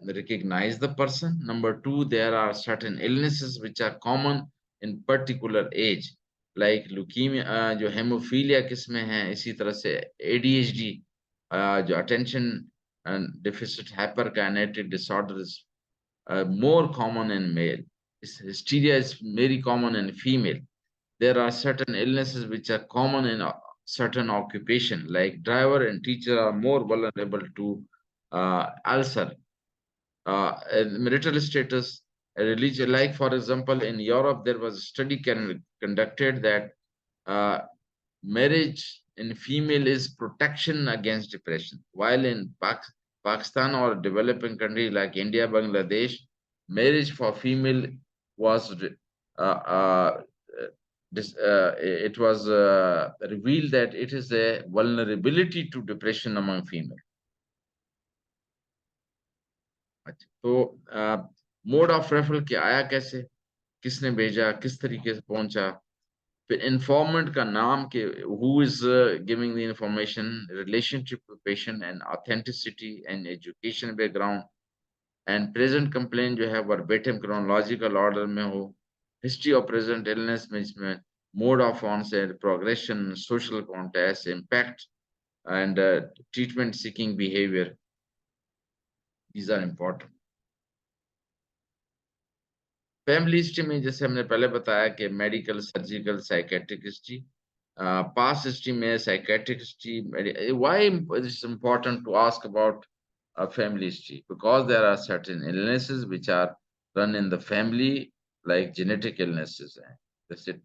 recognize the person. Number two, there are certain illnesses which are common in particular age, like leukemia, जो haemophilia किसमें है, इसी तरह से ADHD, जो attention and deficit hyperkinetic disorder is more common in male. Hysteria is very common in female. There are certain illnesses which are common in certain occupation, like driver and teacher are more vulnerable to ulcer. Marital status, religion, like for example, in Europe, there was a study conducted that uh, marriage in female is protection against depression, while in Pakistan or developing country like India, Bangladesh, marriage for female was it was revealed that it is a vulnerability to depression among female. अच्छा, तो mode of referral क्या आया, कैसे, किसने भेजा, किस तरीके से पहुंचा, फिर इन्फॉर्मेंट का नाम के who is giving the information, relationship with patient and authenticity and education background, and present complain जो है वर्बेटिम क्रोनोलॉजिकल ऑर्डर में हो, हिस्ट्री ऑफ प्रेजेंट इलनेस में इसमें mode of onset, progression, social context, impact and treatment seeking behaviour, these are important. Family history में जैसे हमने पहले बताया कि medical, surgical, psychiatric history, past history में psychiatric history. Why it is important to ask about a family history? Because there are certain illnesses which are run in the family, like genetic illnesses. That's it.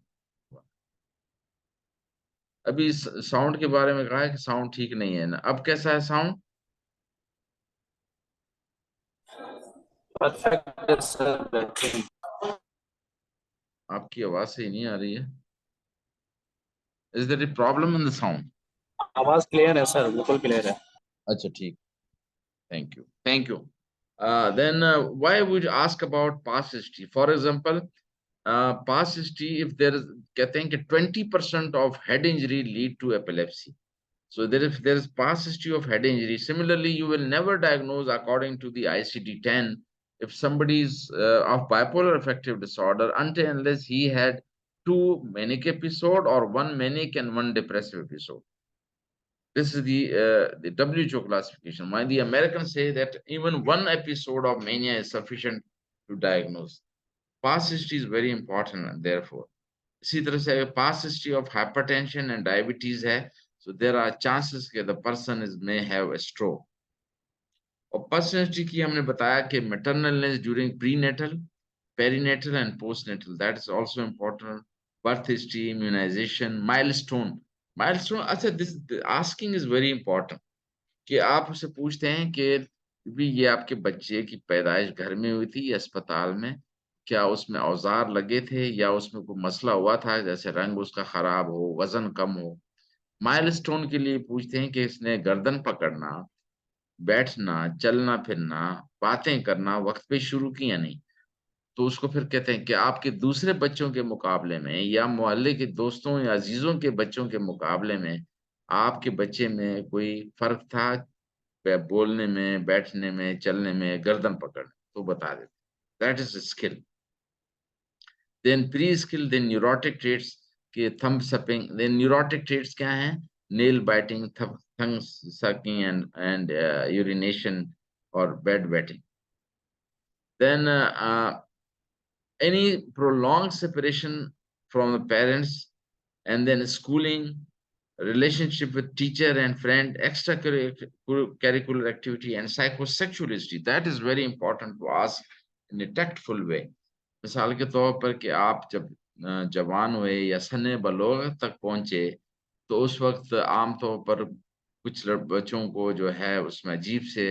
अभी sound के बारे में कहा है कि sound ठीक नहीं है ना, अब कैसा है साउंड? परफेक्ट सर, आपकी आवाज सही नहीं आ रही है। Is there a problem in the sound? आवाज क्लियर है सर, बिल्कुल क्लियर है। अच्छा, ठीक, thank you, thank you. Then why would you ask about past history? For example, past history, if there is, कहते हैं कि 20% of head injury lead to epilepsy. So there is past history of head injury. Similarly, you will never diagnose according to the ICD-10 if somebody is of bipolar affective disorder until unless he had 2 manic episode or 1 manic and 1 depressive episode. This is the WHO classification. Why the Americans say that even 1 episode of mania is sufficient to diagnose. Past history is very important, and therefore इसी तरह से past history of hypertension and diabetes है, so there are chances that the person may have a stroke. और personality की हमने बताया कि maternalness during prenatal, perinatal and postnatal, that is also important. Birth history, immunization, milestone. अच्छा, this asking is very important कि आप उससे पूछते हैं कि भी ये आपके बच्चे की पैदाइश घर में हुई थी या अस्पताल में, क्या उसमें औजार लगे थे या उसमें कोई मसला हुआ था, जैसे रंग उसका खराब हो, वजन कम हो। माइलस्टोन के लिए पूछते हैं कि इसने गर्दन पकड़ना, बैठना, चलना फिरना, बातें करना वक्त पे शुरू की या नहीं। तो उसको फिर कहते हैं कि आपके दूसरे बच्चों के मुकाबले में या मोहल्ले के दोस्तों या अजीजों के बच्चों के मुकाबले में आपके बच्चे में कोई फर्क था बोलने में, बैठने में, चलने में, गर्दन पकड़ने, तो बता देते। That is skill. Then pre skill, then neurotic traits के thumb sucking. Then neurotic traits क्या हैं? Nail biting, thumb sucking and urination और bed wetting. Then any prolonged separation from the parents, and then schooling, relationship with teacher and friend, extracurricular activity, and psychosexual history. That is very important to ask in a tactful way. मिसाल के तौर पर कि आप जब जवान हुए या सने बलोग तक पहुंचे, तो उस वक्त आमतौर पर कुछ बच्चों को जो है उसमें अजीब से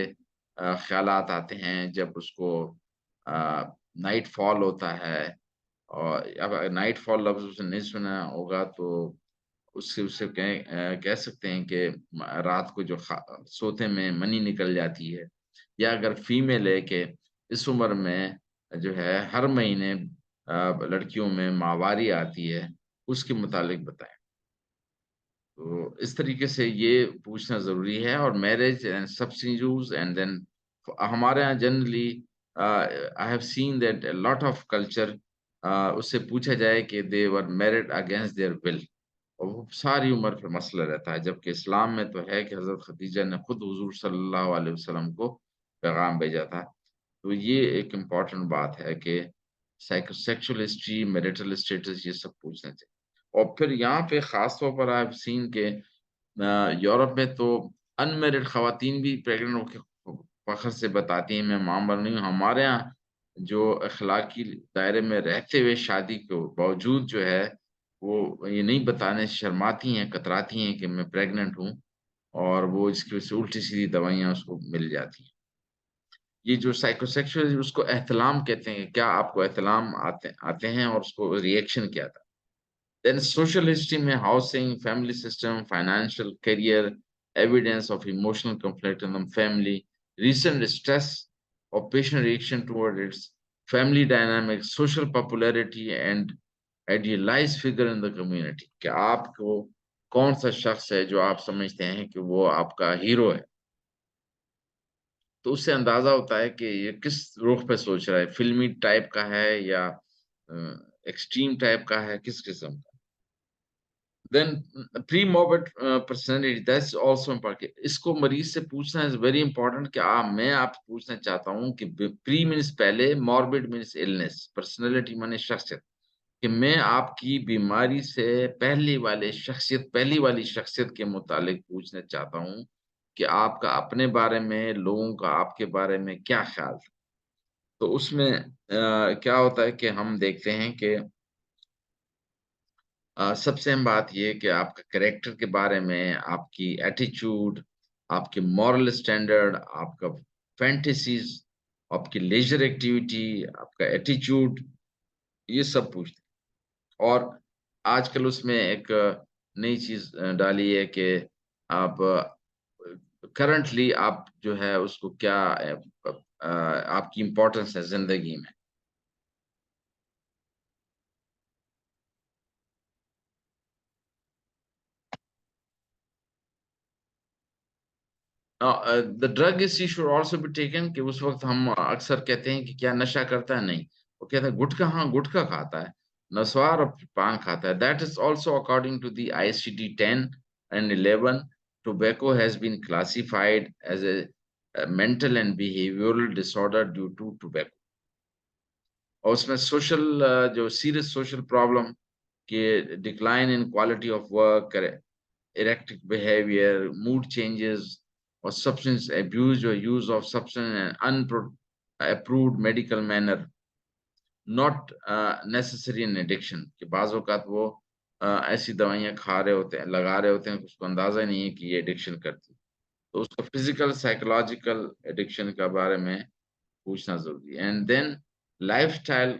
ख्यालात आते हैं जब उसको नाइट फॉल होता है। और अब नाइट फॉल लफ्ज उसने नहीं सुना होगा तो उससे उससे कह सकते हैं कि रात को जो सोते में मनी निकल जाती है, या अगर फीमेल है कि इस उम्र में जो है हर महीने लड़कियों में माहवारी आती है, उसके मुतालिक बताएं। तो इस तरीके से ये पूछना ज़रूरी है। और marriage and subsidy use and then हमारे यहाँ generally I have seen that a lot of culture उससे पूछा जाए कि they were married against their will, और वो सारी उम्र फिर मसला रहता है। जबकि इस्लाम में तो है कि हज़रत खदीजा ने खुद हुज़ूर सल्लल्लाहु अलैहि वसल्लम को पैगाम भेजा था। तो ये एक इम्पॉर्टेंट बात है कि साइकोसेक्सुअल हिस्ट्री, मैरिटल स्टेटस, ये सब पूछना चाहिए। और फिर यहाँ पे खास तौर पर आई हैव सीन के यूरोप में तो अनमैरिड खवातीन भी प्रेग्नेंट होकर फख्र से बताती हैं मैं मां बन रही हूँ। हमारे यहाँ जो अखलाकी दायरे में रहते हुए शादी के बावजूद जो है वो ये नहीं बताने से शर्माती हैं, कतराती हैं कि मैं प्रेग्नेंट हूँ, और वो इसकी वजह से उल्टी-सीधी दवाइयाँ उसको मिल जाती हैं। ये जो साइकोसेक्सुअल उसको एहतलाम कहते हैं, क्या आपको एहतलाम आते आते हैं और उसको रिएक्शन क्या था? Then social history में housing, family system, financial, career, evidence of emotional conflict in the family, recent stress or patient reaction toward its family dynamics, social popularity and idealized figure in the community. कि आपको कौन सा शख्स है जो आप समझते हैं कि वो आपका हीरो है? तो उससे अंदाजा होता है कि ये किस रुख पे सोच रहा है, फिल्मी टाइप का है या एक्सट्रीम टाइप का है, किस किस्म का। Then pre-morbid personality, that's also important. इसको मरीज से पूछना is very important कि मैं आप पूछना चाहता हूँ कि pre means पहले, morbid means illness, personality माने शख्सियत, कि मैं आपकी बीमारी से पहली वाली शख्सियत के मुतालिक पूछना चाहता हूँ कि आपका अपने बारे में, लोगों का आपके बारे में क्या ख्याल था। तो उसमें क्या होता है कि हम देखते हैं कि सबसे अहम बात ये है कि आपका कैरेक्टर के बारे में, आपकी एटीट्यूड, आपके मॉरल स्टैंडर्ड, आपका फैंटेसीज़, आपकी लेज़र एक्टिविटी, आपका एटीट्यूड, ये सब पूछते हैं। और आजकल उसमें एक नई चीज़ डाली है कि आप करंटली आप जो है उसको क्या आपकी इम्पोर्टेंस है ज़िंदगी में। The drug is should also be taken कि उस वक्त हम अक्सर कहते हैं कि क्या नशा करता है? नहीं। वो कहता है गुटखा, हाँ गुटखा खाता है, नस्वार और पान खाता है। That is also according to the ICD 10 and 11 tobacco has been classified as a mental and behavioral disorder due to tobacco। और उसमें सोशल जो सीरियस सोशल प्रॉब्लम के decline in quality of work, erratic behavior, mood changes, or substance abuse or use of substance in an unapproved medical manner, not necessary in addiction. कि बाज़ औक़ात वो ऐसी दवाइयाँ खा रहे होते हैं, लगा रहे होते हैं, उसको अंदाज़ा ही नहीं है कि ये एडिक्शन करती है। तो उसका फिजिकल साइकोलॉजिकल एडिक्शन के बारे में पूछना ज़रूरी है। And then lifestyle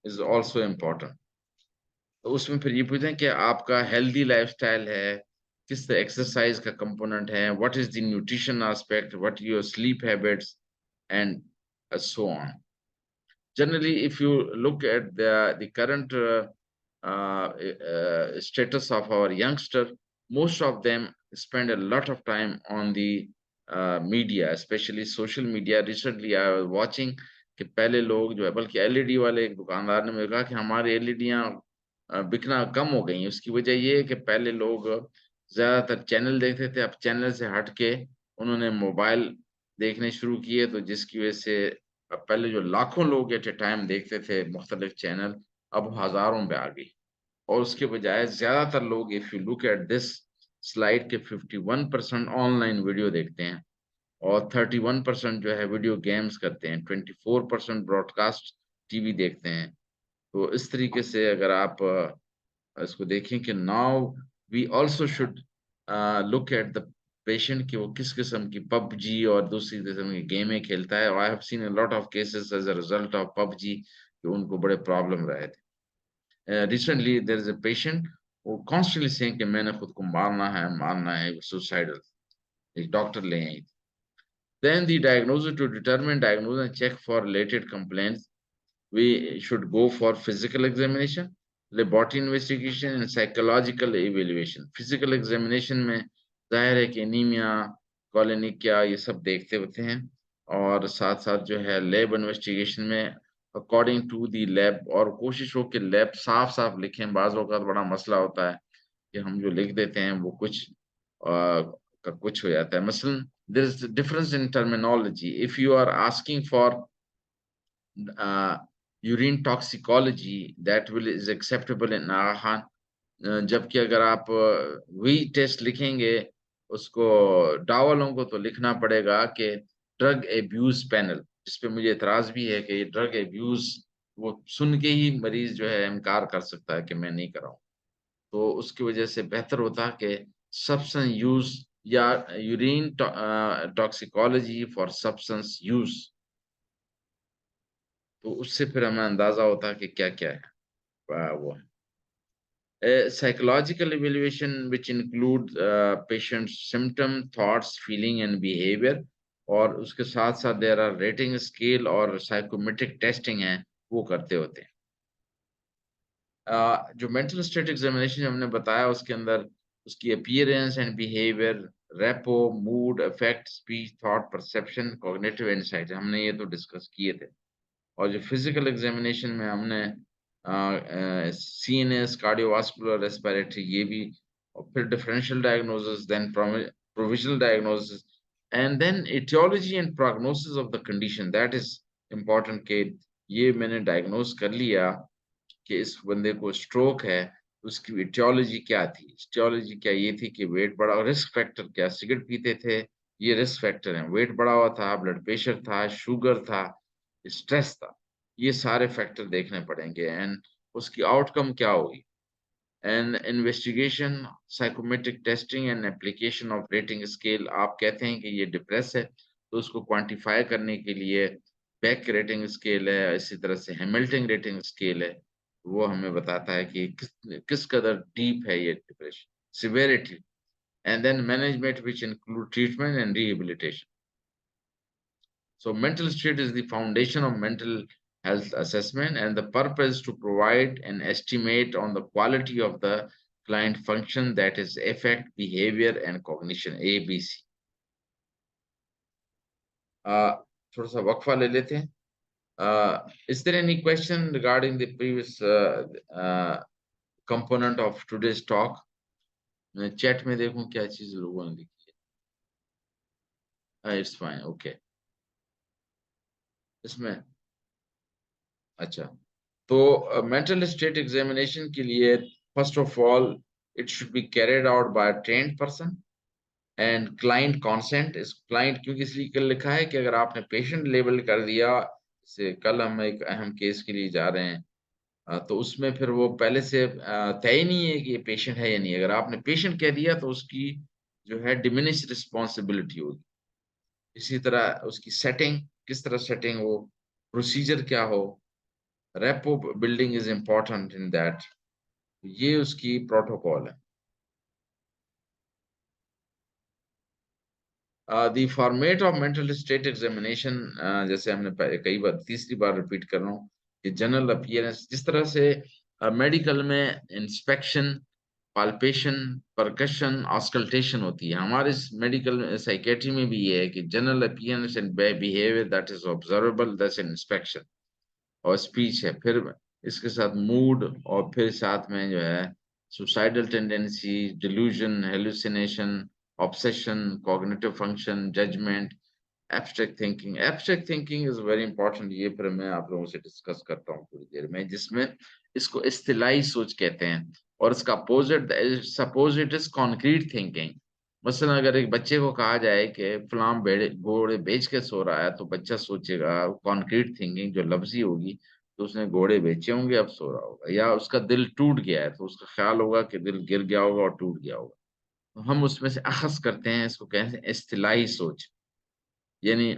is also important. तो उसमें फिर ये पूछते हैं कि आपका हेल्दी लाइफस्टाइल है, किस तरह एक्सरसाइज का कंपोनेंट है, what is the nutrition aspect, what your sleep habits and so on. Generally, if you look at the current status of our youngster, most of them spend a lot of time on the media, especially social media. Recently, I was watching कि पहले लोग जो है, बल्कि LED वाले एक दुकानदार ने मुझे कहा कि हमारी एलईडियाँ बिकना कम हो गई हैं। उसकी वजह ये है कि पहले लोग ज़्यादातर चैनल देखते थे, अब चैनल से हट के उन्होंने मोबाइल देखने शुरू किए, तो जिसकी वजह से पहले जो लाखों लोग एट ए टाइम देखते थे मुख्तलिफ चैनल, अब हज़ारों पे आ गई। और उसके बजाय ज़्यादातर लोग, if you look at this slide, के 51% ऑनलाइन वीडियो देखते हैं और 31% जो है वीडियो गेम्स करते हैं, 24% ब्रॉडकास्ट टीवी देखते हैं। तो इस तरीके से अगर आप इसको देखें कि now we also should look at the patient कि वो किस किस्म की पबजी और दूसरी किस्म की गेमें खेलता है। I have seen a lot of cases as a result of PUBG कि उनको बड़े प्रॉब्लम रहे थे। Recently there is a patient वो कॉन्स्टेंटली सेइंग कि मैंने खुद को मारना है, सुसाइडल। एक डॉक्टर ले आई। Then the diagnosis, to determine diagnosis and check for related complaints, we should go for physical examination, laboratory investigation and psychological evaluation. Physical examination में जाहिर है कि एनीमिया, कॉलिनिकिया ये सब देखते होते हैं, और साथ साथ जो है लैब इन्वेस्टिगेशन में अकॉर्डिंग टू दी लैब, और कोशिश हो कि लैब साफ साफ लिखें। बाज़ औक़ात बड़ा मसला होता है कि हम जो लिख देते हैं वो कुछ का कुछ हो जाता है। मसलन there is a difference in terminology. If you are asking for uh, urine toxicology, that will is acceptable in Arahan, जबकि अगर आप वही टेस्ट लिखेंगे उसको डावालों को, तो लिखना पड़ेगा कि ड्रग एब्यूज पैनल, जिस पे मुझे एतराज भी है कि ये ड्रग एब्यूज वो सुन के ही मरीज जो है इनकार कर सकता है कि मैं नहीं कराऊं। तो उसकी वजह से बेहतर होता है कि सब्सटेंस यूज या urine toxicology for substance use, तो उससे फिर हमें अंदाजा होता है कि क्या-क्या है वो है। Psychological evaluation which include patient's symptom, thoughts, feeling and behavior, और उसके साथ-साथ there are rating scale और psychometric testing है, वो करते होते हैं। जो मेंटल स्टेट एग्जामिनेशन हमने बताया उसके अंदर उसकी appearance and behaviour, repo, mood, affect, speech, thought, perception, cognitive insight, हमने ये तो डिस्कस किए थे। और जो फिजिकल एग्जामिनेशन में हमने सीएनएस, कार्डियोवास्कुलर, रेस्पिरेटरी, ये भी, और फिर differential diagnosis, then provisional diagnosis and then aetiology and prognosis of the condition, that is important कि ये मैंने डायग्नोज कर लिया कि इस बंदे को स्ट्रोक है, उसकी एटियोलॉजी क्या थी। एटियोलॉजी क्या ये थी कि वेट बढ़ा, और रिस्क फैक्टर क्या, सिगरेट पीते थे, ये रिस्क फैक्टर है, वेट बढ़ा हुआ था, ब्लड प्रेशर था, शुगर था, स्ट्रेस था, ये सारे फैक्टर देखने पड़ेंगे एंड उसकी आउटकम क्या होगी। And investigation, psychometric testing and application of rating scale, आप कहते हैं कि ये डिप्रेस है, तो उसको क्वांटिफाई करने के लिए बैक रेटिंग स्केल है, इसी तरह से हैमिल्टन रेटिंग स्केल है, वो हमें बताता है कि किस कदर डीप है ये depression, severity, and then management which include treatment and rehabilitation. So mental state is the foundation of mental health assessment, and the purpose to provide an estimate on the quality of the client function, that is affect, behavior and cognition, ABC. थोड़ा सा वक्फा ले लेते हैं। Is there any question regarding the previous component of today's talk? मैं chat में देखूं क्या चीज लोगों ने लिखी है। It's fine, okay. इसमें अच्छा, तो मेंटल स्टेट एग्जामिनेशन के लिए first of all It should be carried out by a trained person and client consent is client क्योंकि इसलिए कल लिखा है कि अगर आपने पेशेंट लेबल कर दिया, जैसे कल हम एक अहम केस के लिए जा रहे हैं, तो उसमें फिर वो पहले से तय ही नहीं है कि ये पेशेंट है या नहीं। अगर आपने पेशेंट कह दिया तो उसकी जो है डिमिनिश रिस्पॉन्सिबिलिटी होगी। इसी तरह उसकी सेटिंग, किस तरह सेटिंग हो, प्रोसीजर क्या हो, rapport building is important in that. ये उसकी प्रोटोकॉल है। The format of mental state examination, जैसे हमने कई बार, तीसरी बार रिपीट कर रहा हूँ कि जनरल अपीयरेंस, जिस तरह से मेडिकल में इंस्पेक्शन, पाल्पेशन, परकशन, ऑस्कल्टेशन होती है, हमारे मेडिकल साइकेट्री में भी ये है कि general appearance and behaviour that is observable, that's an inspection. और स्पीच है, फिर इसके साथ मूड, और फिर साथ में जो है suicidal tendency, delusion, hallucination, obsession, cognitive function, judgement, abstract thinking. Abstract thinking is very important, ये फिर मैं आप लोगों से डिस्कस करता हूँ थोड़ी देर में, जिसमें इसको इस्तिलाही सोच कहते हैं। और इसका opposite, suppose it is concrete thinking. मसलन अगर एक बच्चे को कहा जाए कि फलां घोड़े बेच के सो रहा है, तो बच्चा सोचेगा, कॉन्क्रीट थिंकिंग जो लफ्जी होगी, तो उसने घोड़े बेचे होंगे अब सो रहा होगा। या उसका दिल टूट गया है तो उसका ख्याल होगा कि दिल गिर गया होगा और टूट गया होगा। तो हम उसमें से अखज़ करते हैं, इसको कहते हैं इस्तिलाही सोच। यानी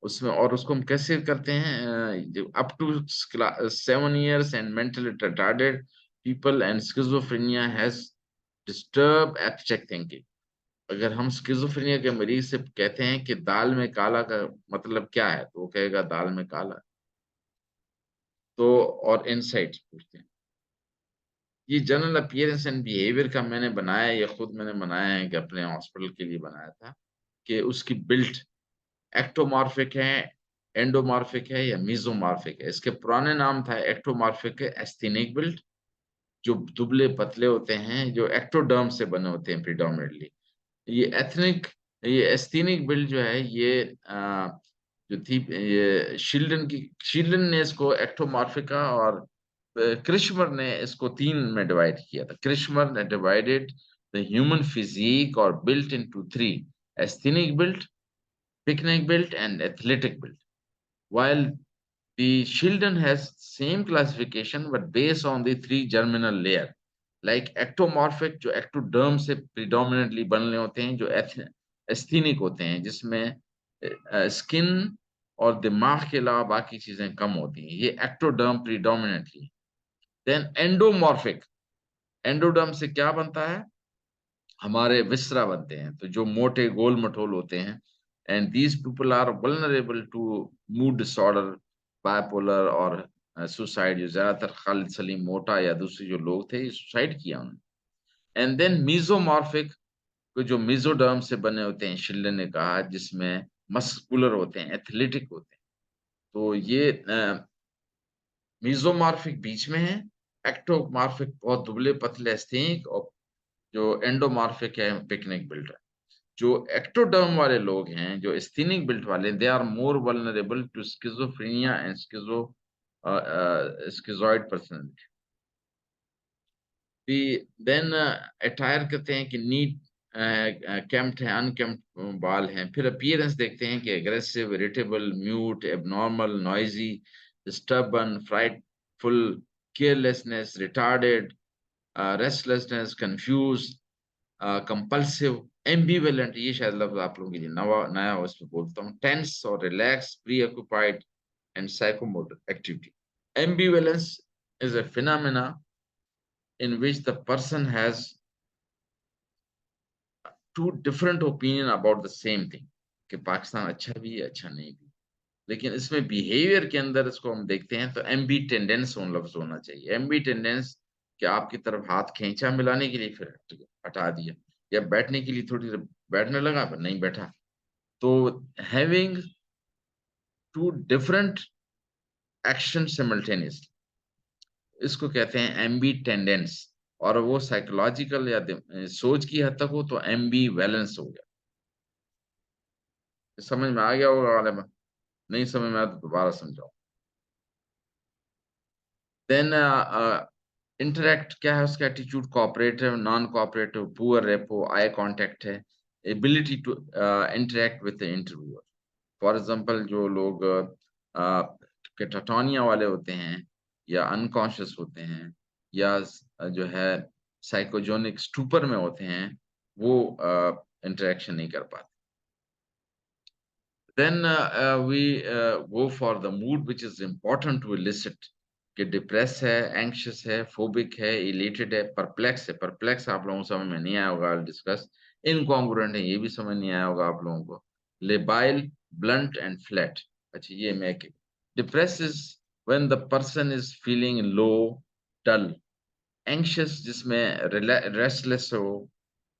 उसमें, और उसको हम कैसे करते हैं, जो up to 7 years and mentally retarded people and schizophrenia has disturb abstract thinking. अगर हम स्किज़ोफ्रेनिया के मरीज से कहते हैं कि दाल में काला का मतलब क्या है, तो वो कहेगा दाल में काला है। तो और इनसाइट पूछते हैं। ये जनरल अपीयरेंस एंड बिहेवियर का मैंने बनाया, ये खुद मैंने बनाया है कि अपने हॉस्पिटल के लिए बनाया था, कि उसकी बिल्ट एक्टोमॉर्फिक है, एंडोमॉर्फिक है या मीजोमॉर्फिक है। इसके पुराने नाम था एक्टोमॉर्फिक एस्थेनिक बिल्ट, जो दुबले पतले होते हैं, जो एक्टोडर्म से बने होते हैं प्रिडोमिनेटली। ये एथनिक, ये एस्थेनिक बिल्ड जो है, ये जो थी, ये शील्डन ने इसको एक्टोमॉर्फिका, और क्रिश्मर ने इसको 3 में डिवाइड किया था। क्रिश्मर ने डिवाइडेड द ह्यूमन फिजिक और built into 3: asthenic built, picnic built and athletic built. While the Sheldon has same classification but based on the 3 germinal layer. Like ectomorphic जो ectoderm से predominantly बने होते हैं, जो asthenic होते हैं, जिसमें स्किन और दिमाग के अलावा बाकी चीजें कम होती हैं, ये ectoderm predominantly. Then endomorphic, endoderm से क्या बनता है, हमारे विसरा बनते हैं, तो जो मोटे गोल मटोल होते हैं। And these people are vulnerable to mood disorder, bipolar और सुसाइड। जो ज्यादातर खालिद सलीम मोटा या दूसरे जो लोग थे, ये सुसाइड किया उन्होंने। एंड देन मीजोमॉर्फिक, जो मीजोडर्म से बने होते हैं, शिल्डन ने कहा, जिसमें मस्कुलर होते हैं, एथलेटिक होते हैं। तो ये मीजोमॉर्फिक बीच में है, एक्टोमॉर्फिक बहुत दुबले पतले स्थिक, और जो एंडोमॉर्फिक है पिकनिक बिल्डर। जो एक्टोडर्म वाले लोग हैं, जो स्थिनिक बिल्ट वाले, they are more vulnerable to schizophrenia and schizoid personality. Then अटायर कहते हैं कि नीट कैम्प्ड है, अनकेम्प्ड बाल हैं। फिर अपीयरेंस देखते हैं कि aggressive, irritable, mute, abnormal, noisy, stubborn, frightful, carelessness, retarded, restlessness, confuse, compulsive, ambivalent, ये शायद लफ्ज आप लोगों के लिए नवा नया हो, इसमें बोलता हूँ, टेंस और relax, pre occupied and psychomotor activity. Ambivalence is a phenomena in which the person has two different opinion about the same thing, कि पाकिस्तान अच्छा भी है, अच्छा नहीं भी। लेकिन इसमें बिहेवियर के अंदर इसको हम देखते हैं, तो एम्बी टेंडेंस लफ्ज होना चाहिए। एम्बी टेंडेंस, कि आपकी तरफ हाथ खींचा मिलाने के लिए, फिर हटा दिया, या बैठने के लिए थोड़ी देर बैठने लगा पर नहीं बैठा। तो having two different action simultaneously, इसको कहते हैं एम्बी टेंडेंस। और वो साइकोलॉजिकल या सोच की हद तक हो तो एम्बी वैलेंस हो गया। समझ में आ गया होगा वाले में, नहीं समझ में आया तो दोबारा समझाओ। देन इंटरेक्ट क्या है उसका attitude, cooperative, non cooperative, poor rapport, eye contact है, ability to interact with the interviewer. For example जो लोग कैटाटोनिया वाले होते हैं या अनकॉन्शियस होते हैं या जो है साइकोजोनिक स्टूपर में होते हैं, वो इंटरेक्शन नहीं कर पाते। Then we go for the mood which is important to elicit कि डिप्रेस है, एंग्शियस है, फोबिक है, इलेटेड है, परप्लेक्स है। परप्लेक्स आप लोगों को समझ में नहीं आया होगा, डिस्कस। इनकॉन्ग्रुएंट है, ये भी समझ नहीं आया होगा आप लोगों को। Labile, blunt and flat. अच्छा ये मैं depress is when the person is feeling low, dull, anxious जिसमें रेस्टलेस हो,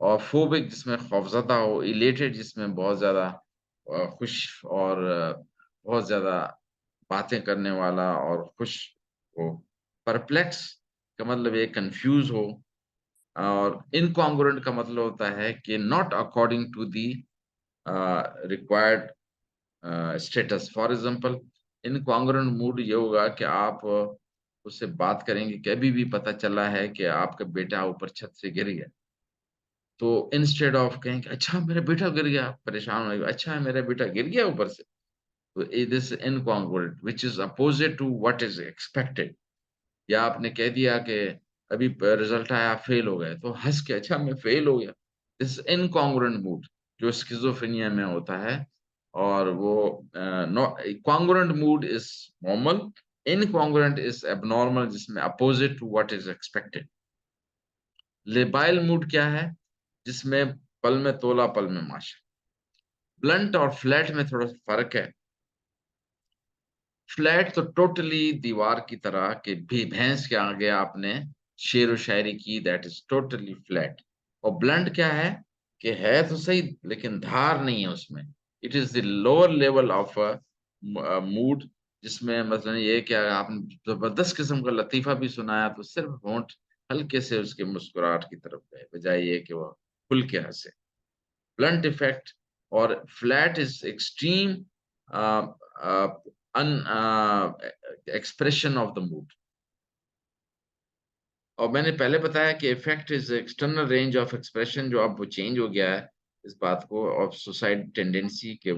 और फोबिक जिसमें खौफजदा हो, इलेटेड जिसमें बहुत ज्यादा खुश और बहुत ज्यादा बातें करने वाला और खुश हो। परप्लेक्स का मतलब ये कंफ्यूज हो, और इनकॉन्ग्रुएंट का मतलब होता है कि not according to the required status. For example incongruent mood ये होगा कि आप उससे बात करेंगे कि अभी भी पता चला है कि आपका बेटा ऊपर छत से गिर गया, तो इंस्टेड ऑफ कहें कि अच्छा मेरा बेटा गिर गया, परेशान होने, अच्छा मेरा बेटा गिर गया ऊपर से, तो this incongruent which is opposite to what is expected. या आपने कह दिया कि अभी रिजल्ट आया, आप फेल हो गए, तो हंस के अच्छा मैं फेल हो गया। दिस इनकॉन्ग्रुएंट मूड जो स्किज़ोफ्रेनिया में होता है। और वो congruent mood is normal, incongruent is abnormal, जिसमें opposite to what is expected. Labile mood क्या है? जिसमें पल में तोला पल में माशा। ब्लंट और फ्लैट में थोड़ा सा फर्क है। फ्लैट तो टोटली दीवार की तरह कि भी भैंस के आगे आपने शेर व शायरी की, दैट इज टोटली फ्लैट। और ब्लंट क्या है कि है तो सही लेकिन धार नहीं है उसमें। It is the lower level of mood, जिसमें मतलब ये कि अगर आपने जबरदस्त किस्म का लतीफा भी सुनाया तो सिर्फ होंठ हल्के से उसके मुस्कुराहट की तरफ गए, बजाय ये कि वो खुल के हंसे। blunt effect, or flat is extreme un expression of the mood। और मैंने पहले बताया कि effect is external range of expression, जो अब वो चेंज हो गया है इस बात को, ऑफ सुसाइड टेंडेंसी के।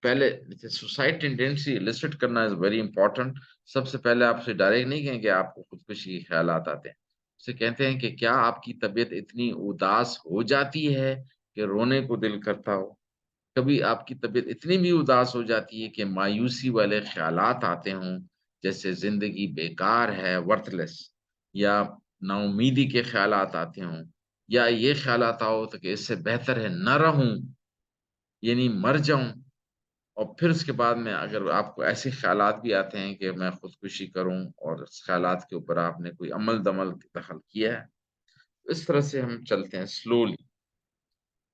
पहले सुसाइड टेंडेंसी इलिसिट करना इज वेरी इंपॉर्टेंट। सबसे पहले आपसे डायरेक्ट नहीं कहेंगे आपको खुदकुशी के ख्यालात आते हैं, उससे कहते हैं कि क्या आपकी तबीयत इतनी उदास हो जाती है कि रोने को दिल करता हो? कभी आपकी तबीयत इतनी भी उदास हो जाती है कि मायूसी वाले ख्यालात आते हों, जैसे जिंदगी बेकार है, वर्थलेस, या नाउमीदी के ख्यालात आते हों, या ये ख्यालात आओ तो कि इससे बेहतर है न रहूं, यानी मर जाऊं। और फिर उसके बाद में अगर आपको ऐसे ख्यालात भी आते हैं कि मैं खुदकुशी करूं, और इस ख्यालात के ऊपर आपने कोई अमल दमल दखल किया है, इस तरह से हम चलते हैं स्लोली।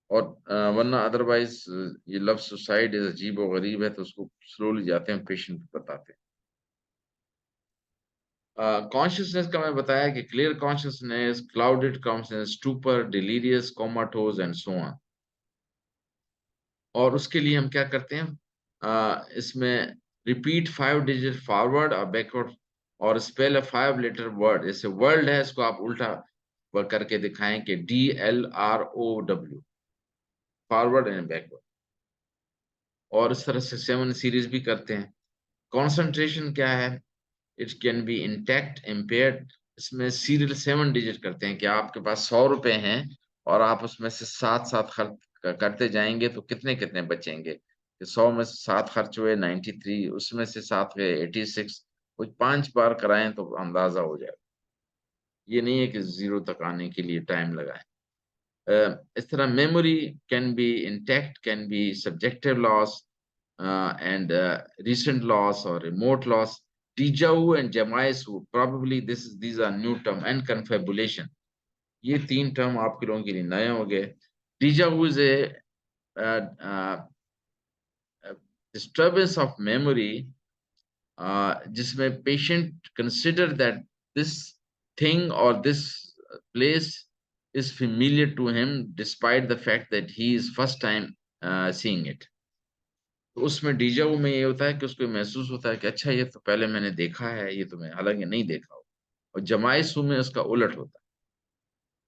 और वरना अदरवाइज ये लव सुसाइड इज अजीब और गरीब है, तो उसको स्लोली जाते हैं पेशेंट को बताते हैं। कॉन्शियसनेस का मैं बताया कि clear consciousness, clouded consciousness, stupor, delirious, comatose and so on. और उसके लिए हम क्या करते हैं, इसमें रिपीट 5 डिजिट फॉरवर्ड और बैकवर्ड, और स्पेल अ 5 लेटर वर्ड। जैसे वर्ल्ड है, इसको आप उल्टा करके दिखाएं कि DLROW, फॉरवर्ड एंड बैकवर्ड। और इस तरह से 7 सीरीज भी करते हैं। कंसंट्रेशन क्या है? It can be intact, impaired. इसमें सीरियल 7 डिजिट करते हैं कि आपके पास 100 रुपए हैं और आप उसमें से 7 7 खर्च करते जाएंगे तो कितने कितने बचेंगे, कि 100 में से 7 खर्च हुए 93, उसमें से 7 गए 86। कुछ 5 बार कराएं तो अंदाजा हो जाए। ये नहीं है कि 0 तक आने के लिए टाइम लगाएं। इस तरह memory can be intact, can be subjective loss and recent loss or remote loss. Deja vu and demise vu, probably these are new term, and confabulation, ये 3 टर्म आपके लोगों के लिए नए हो गए। Deja vu is a disturbance of memory, जिसमें patient consider that this thing or this place is familiar to him despite the fact that he is first time seeing it। तो उसमें डीजा में ये होता है कि उसको महसूस होता है कि अच्छा ये तो पहले मैंने देखा है, ये तो मैं हालांकि नहीं देखा हो। और जमाई सू में उसका उलट होता है।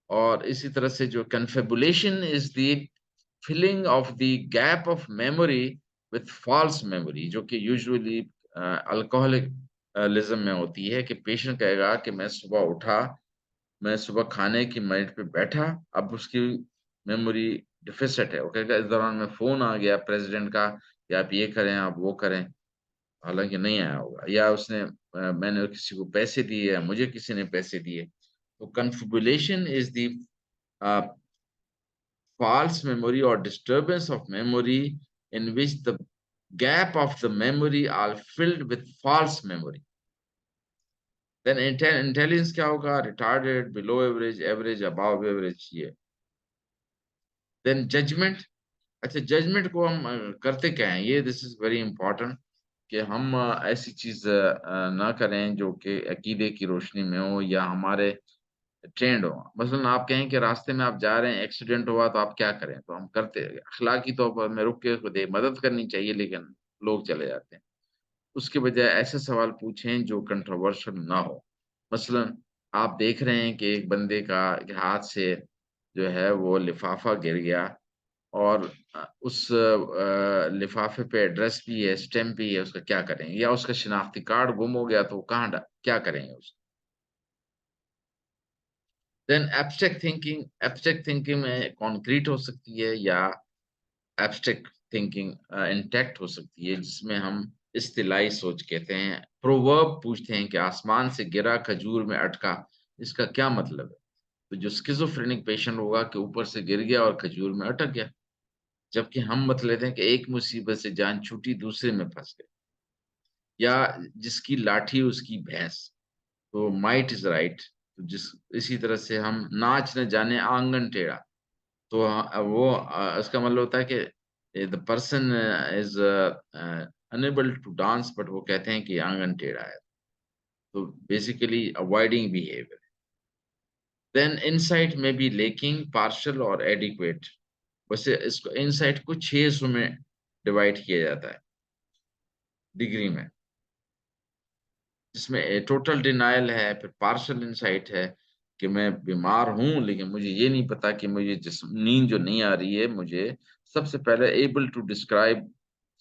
और इसी तरह से जो confabulation is the filling of the gap of memory with false memory, जो कि यूजुअली अल्कोहलिज्म में होती है, कि पेशेंट कहेगा कि मैं सुबह उठा, मैं सुबह खाने की मेज पे बैठा, अब उसकी मेमोरी डिफिसिट है। वो कहेगा इस दौरान में फोन आ गया प्रेसिडेंट का कि आप ये करें आप वो करें, हालांकि नहीं आया होगा, या उसने मैंने किसी को पैसे दिए या मुझे किसी ने पैसे दिए। तो confabulation is the false memory or disturbance of memory in which the gap of the memory are filled with false memory. Then intelligence क्या होगा? Retarded, below average, average, above average, ये. Then judgment. अच्छा, judgement को हम करते क्या हैं, ये दिस इज वेरी इंपॉर्टेंट, कि हम ऐसी चीज ना करें जो कि अकीदे की रोशनी में हो या हमारे ट्रेंड हो। मसलन आप कहें कि रास्ते में आप जा रहे हैं, एक्सीडेंट हुआ, तो आप क्या करें? तो हम करते हैं अखलाकी तौर पर मैं रुक के उसको दे मदद करनी चाहिए, लेकिन लोग चले जाते हैं। उसके बजाय ऐसे सवाल पूछें जो कंट्रोवर्शियल ना हो। मसलन आप देख रहे हैं कि एक बंदे का हाथ से जो है वो लिफाफा गिर गया, और उस लिफाफे पे एड्रेस भी है, स्टैम्प भी है, उसका क्या करेंगे? या उसका शिनाख्ती कार्ड गुम हो गया तो वो कहाँ क्या करेंगे उसका? देन एब्स्ट्रैक्ट थिंकिंग में कॉन्क्रीट हो सकती है, या एब्स्ट्रैक्ट थिंकिंग इंटैक्ट हो सकती है, जिसमें हम इस्तिलाई सोच कहते हैं। प्रोवर्ब पूछते हैं कि आसमान से गिरा खजूर में अटका, इसका क्या मतलब है? तो जो स्किज़ोफ्रेनिक पेशेंट होगा कि ऊपर से गिर गया और खजूर में अटक गया, जबकि हम मत लेते हैं कि एक मुसीबत से जान छूटी दूसरे में फंस गए, या जिसकी लाठी उसकी भैंस, तो माइट इज राइट। तो जिस इसी तरह से हम नाच न जाने आंगन टेढ़ा, तो वो इसका मतलब होता है कि the person is unable to dance, but वो कहते हैं कि आंगन टेढ़ा है। तो basically avoiding behaviour. Then insight में बी लेकिंग, पार्शल और एडिक्वेट। वैसे इसको इनसाइट को 6 हिस्सों में डिवाइड किया जाता है डिग्री में, जिसमें टोटल डिनायल है, फिर पार्शल इंसाइट है कि मैं बीमार हूं लेकिन मुझे ये नहीं पता कि मुझे जिस नींद जो नहीं आ रही है, मुझे सबसे पहले एबल टू डिस्क्राइब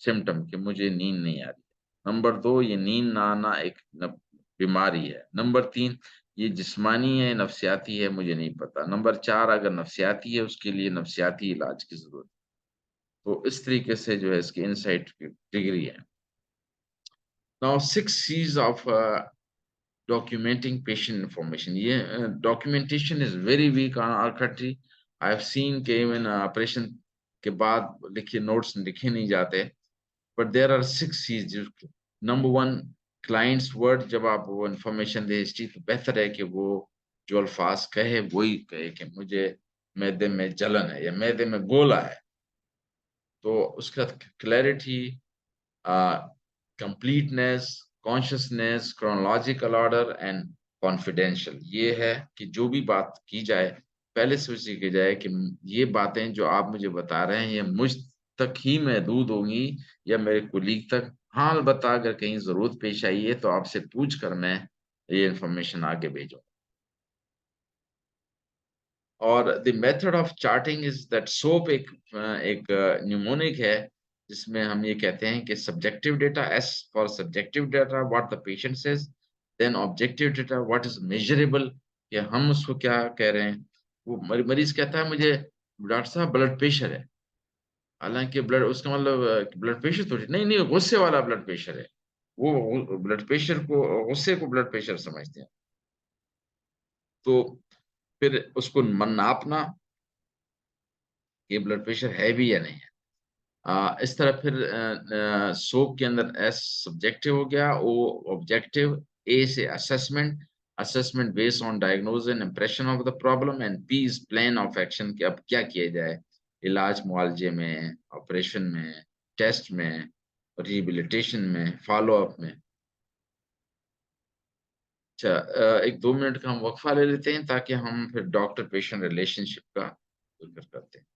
सिम्टम कि मुझे नींद नहीं आ रही है। नंबर 2, ये नींद ना आना एक बीमारी है। नंबर 3, ये जिस्मानी है नफ्सियाती है, मुझे नहीं पता। नंबर 4, अगर नफ्सियाती है उसके लिए नफ्सियाती इलाज की जरूरत है। तो इस तरीके से जो है इसकी इंसाइट की डिग्री है। Now 6 C's of documenting patient information. ये documentation is very weak on our country. I have seen कि even ऑपरेशन के बाद लिखे नोट्स लिखे नहीं जाते, but there are 6 C's. Number 1, clients word. जब आप वो इंफॉर्मेशन दे हिस्ट्री, तो बेहतर है कि वो जो अल्फाज कहे वही कहे कि मुझे मैदे में जलन है या मैदे में गोला है। तो उसका clarity, completeness, consciousness, chronological order and confidential, ये है कि जो भी बात की जाए पहले से उसे की जाए कि ये बातें जो आप मुझे बता रहे हैं ये मुझ तक ही महदूद होंगी या मेरे कुलीग तक। हाँ, अलबत्ता अगर कहीं जरूरत पेश आई है तो आपसे पूछ कर मैं ये इंफॉर्मेशन आगे भेजूँ। और the method of charting is that SOAP एक न्यूमोनिक है, जिसमें हम ये कहते हैं कि subjective data, S for subjective data what the patient says, then objective data what is measurable, कि हम उसको क्या कह रहे हैं। वो मरीज कहता है मुझे डॉक्टर साहब ब्लड प्रेशर है, हालांकि ब्लड उसका मतलब ब्लड प्रेशर थोड़ी नहीं, नहीं गुस्से वाला ब्लड प्रेशर है। वो ब्लड प्रेशर को, गुस्से को ब्लड प्रेशर समझते हैं। तो फिर उसको नापना, ये ब्लड प्रेशर है भी या नहीं है। इस तरह फिर सोप के अंदर एस सब्जेक्टिव हो गया, ओ ऑब्जेक्टिव, ए से assessment, assessment based on diagnosis and impression of the problem, and P is plan of action कि अब क्या किया जाए, इलाज मुआवजे में, ऑपरेशन में, टेस्ट में, रिहेबिलिटेशन में, फॉलो अप में। अच्छा, 1-2 मिनट का हम वक्फा ले लेते हैं ताकि हम फिर डॉक्टर पेशेंट रिलेशनशिप का जिक्र करते हैं।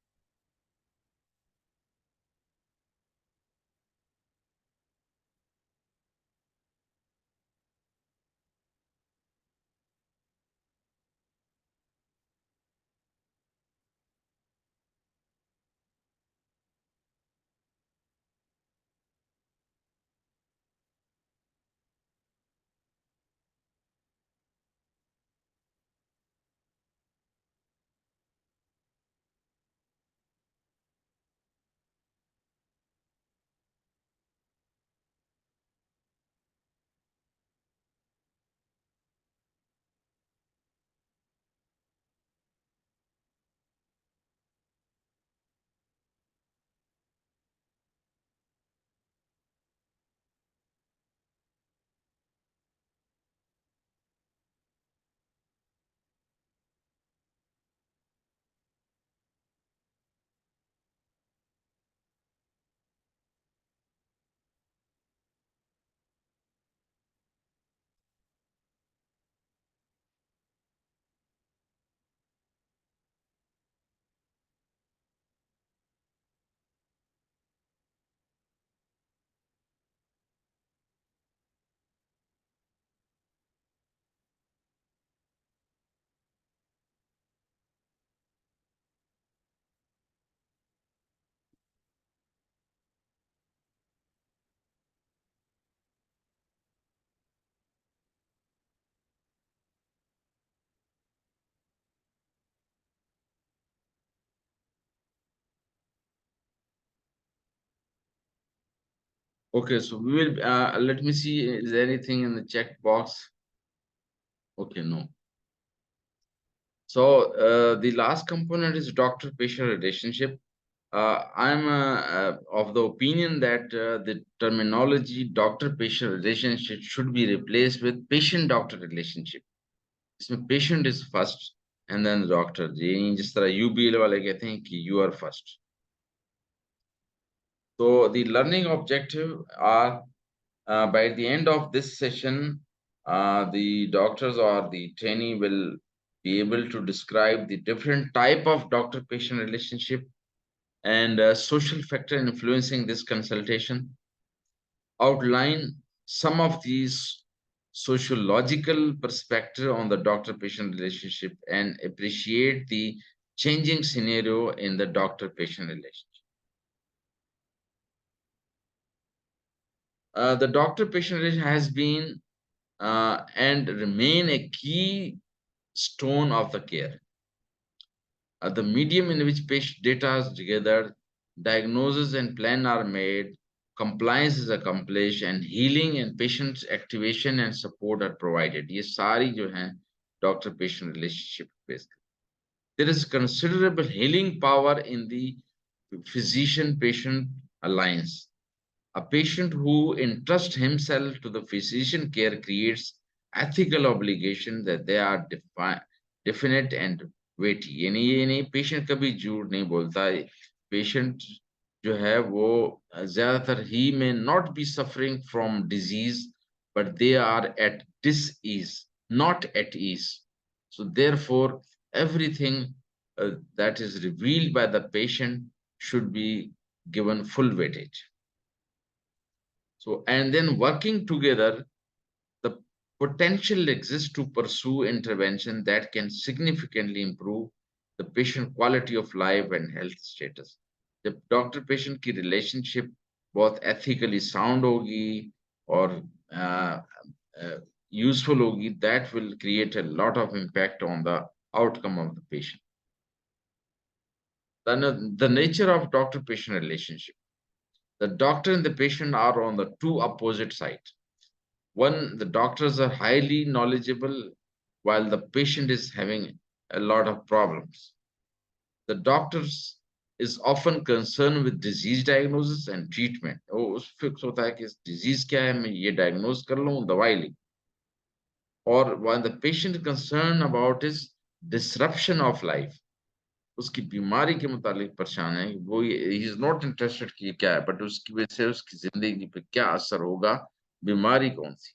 Okay, so we will let me see, is there anything in the check box? Okay, no. So the last component is doctor-patient relationship. I'm of the opinion that the terminology doctor-patient relationship should be replaced with patient-doctor relationship. इसमें patient is first and then the doctor. ये जिस तरह UBL वाले कहते हैं कि you are first. So the learning objective are by the end of this session, the doctors or the trainee will be able to describe the different type of doctor-patient relationship and social factor influencing this consultation, outline some of these sociological perspective on the doctor-patient relationship and appreciate the changing scenario in the doctor-patient relationship. The doctor-patient relationship has been and remain a key stone of the care. The medium in which patient data is gathered, diagnosis and plan are made, compliance is accomplished, and healing and patient activation and support are provided. ये सारी जो हैं doctor-patient relationship based. There is considerable healing power in the physician-patient alliance. A patient who entrusts himself to the physician care creates ethical obligation that they are definite and weighty. यानी ये नहीं patient कभी झूठ नहीं बोलता है. Patient जो है वो ज्यादातर he may not be suffering from disease, but they are at dis-ease, not at ease. So therefore, everything that is revealed by the patient should be given full weightage. So, and then working together, the potential exists to pursue intervention that can significantly improve the patient quality of life and health status. The doctor-patient की relationship बहुत ethically sound होगी और useful होगी, that will create a lot of impact on the outcome of the patient. Then the nature of doctor-patient relationship. The doctor and the patient are on the two opposite sides. One, the doctors are highly knowledgeable while the patient is having a lot of problems. The doctors is often concerned with disease diagnosis and treatment. वो उस fix होता है कि disease क्या है, मैं ये diagnose कर लूँ, दवाई ली. Or while the patient is concerned about his disruption of life, उसकी बीमारी के मुतालिक परेशान है, वो he is not interested कि क्या है, but उसकी वजह से उसकी जिंदगी पे क्या असर होगा, बीमारी कौन सी.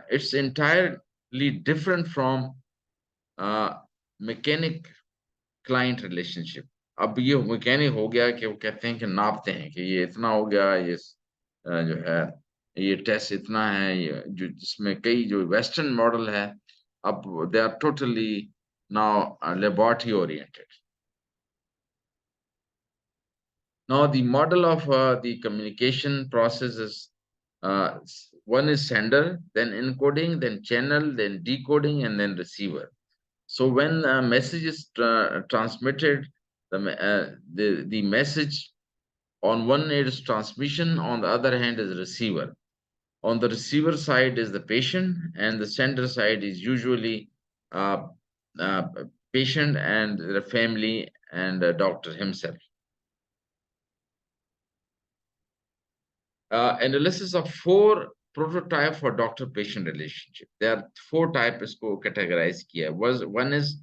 It's entirely different from mechanic client relationship. अब ये मैकेनिक हो गया कि वो कहते हैं कि नापते हैं कि ये इतना हो गया, ये जो है ये टेस्ट इतना है, ये जो जिसमें कई जो वेस्टर्न मॉडल है, अब they are totally now laboratory oriented. Now the model of the communication process is one is sender, then encoding, then channel, then decoding, and then receiver. So when a message is transmitted, the message on one end is transmission, on the other hand is receiver. On the receiver side is the patient, and the sender side is usually uh, patient and the family and the doctor himself. Analysis of four prototype for doctor-patient relationship. There are four types को categorize किया. One is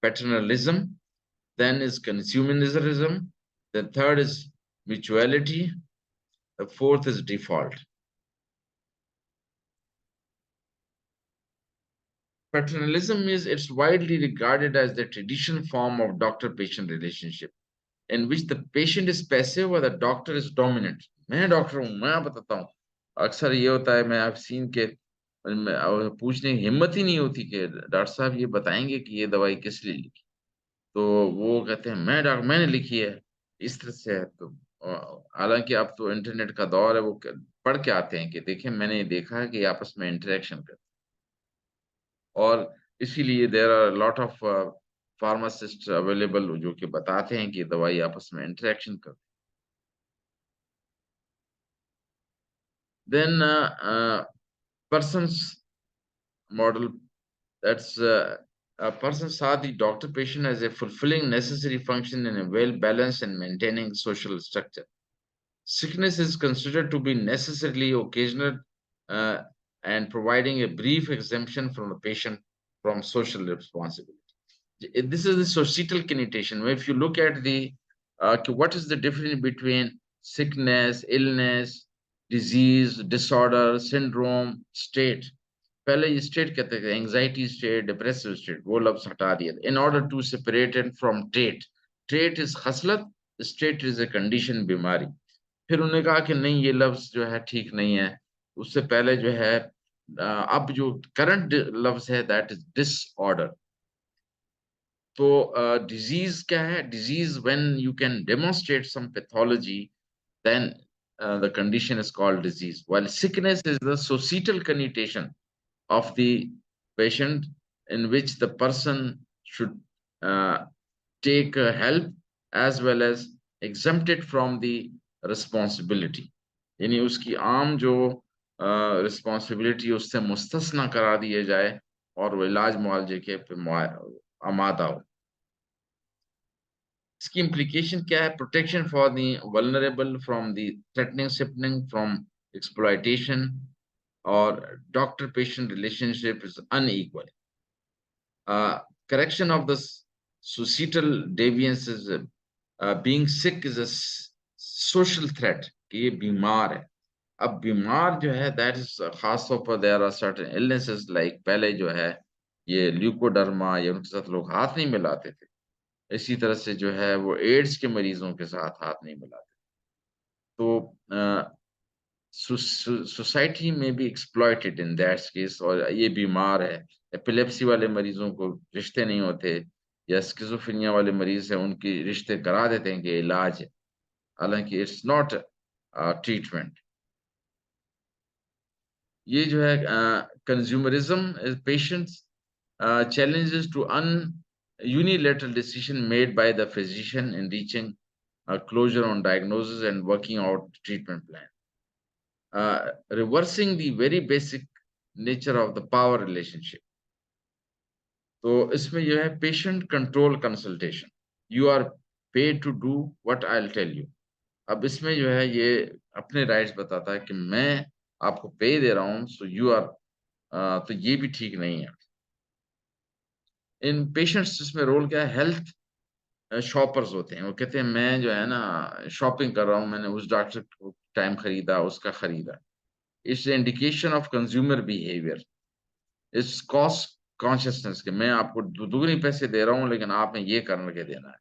paternalism, then is consumerism, the third is mutuality, the fourth is default. Paternalism is it's widely regarded as the traditional form of doctor-patient relationship, in which the patient is passive or the doctor is dominant. मैं doctor हूँ, मैं बताता हूँ. अक्सर ये होता है, मैं आप सीन के पूछने की हिम्मत ही नहीं होती कि डॉक्टर साहब ये बताएंगे कि ये दवाई किस लिए लिखी, तो वो कहते हैं मैंने लिखी है, इस तरह से है. तो हालांकि अब तो इंटरनेट का दौर है, वो पढ़ के आते हैं कि देखें मैंने देखा है कि आपस में इंटरेक्शन करते हैं. और इसीलिए there are lot of pharmacists available जो कि बताते हैं कि दवाई आपस में इंटरेक्शन करते हैं. Then person's model, that's a person saw the doctor patient as a fulfilling necessary function in a well balanced and maintaining social structure. Sickness is considered to be necessarily occasional uh, and providing a brief exemption from the patient from social responsibility. This is the societal connotation. If you look at the what is the difference between sickness, illness, disease, disorder, syndrome, state. पहले ये state कहते थे, anxiety state, depressive state, वो लफ्ज हटा दिया, in order to separate it from trait. Trait is खसलत, state is a condition, बीमारी. फिर उन्होंने कहा कि नहीं, ये लफ्ज जो है ठीक नहीं है. उससे पहले जो है अब जो करंट लफ्ज है दैट इज डिसऑर्डर. तो डिजीज क्या है? Disease when you can demonstrate some pathology, then the condition is called disease, while sickness is the societal connotation of the patient in which the person should uh, take help as well as exempted from the responsibility. यानी उसकी आम जो responsibility उससे मुस्तस्ना करा दिए जाए और वो इलाज मुआवजे के पे आमादा हो. इसकी implication क्या है? Protection for the vulnerable from the threatening sippening from exploitation, or doctor-patient relationship is unequal. Correction of the societal deviances. Being sick is a social threat कि ये बीमार है. अब बीमार जो है that is खास तौर पर there are certain illnesses like पहले जो है ये ल्यूकोडर्मा, या उनके साथ लोग हाथ नहीं मिलाते थे. इसी तरह से जो है वो एड्स के मरीजों के साथ हाथ नहीं मिलाते. तो सोसाइटी में भी एक्सप्लॉइटेड इन दैट केस. और ये बीमार है, एपिलेप्सी वाले मरीजों को रिश्ते नहीं होते, या स्किज़ोफ्रेनिया वाले मरीज हैं उनके रिश्ते करा देते हैं कि इलाज है, हालांकि इट्स नॉट ट्रीटमेंट. ये जो है consumerism, patients challenges to unilateral decision made by the physician in reaching a closure on diagnosis and working out treatment plan. Reversing the very basic nature of the power relationship. तो इसमें यह है patient control consultation. You are paid to do what I'll tell you. अब इसमें जो है ये अपने राइट्स बताता है कि मैं आपको पे दे रहा हूँ, so you are तो ये भी ठीक नहीं है. इन पेशेंट्स इसमें रोल क्या है? हेल्थ शॉपर्स होते हैं. वो कहते हैं मैं जो है ना शॉपिंग कर रहा हूँ, मैंने उस डॉक्टर को टाइम खरीदा, उसका खरीदा. It's indication of consumer behaviour. It's cost consciousness के मैं आपको दुगनी पैसे दे रहा हूँ लेकिन आपने ये करके देना है.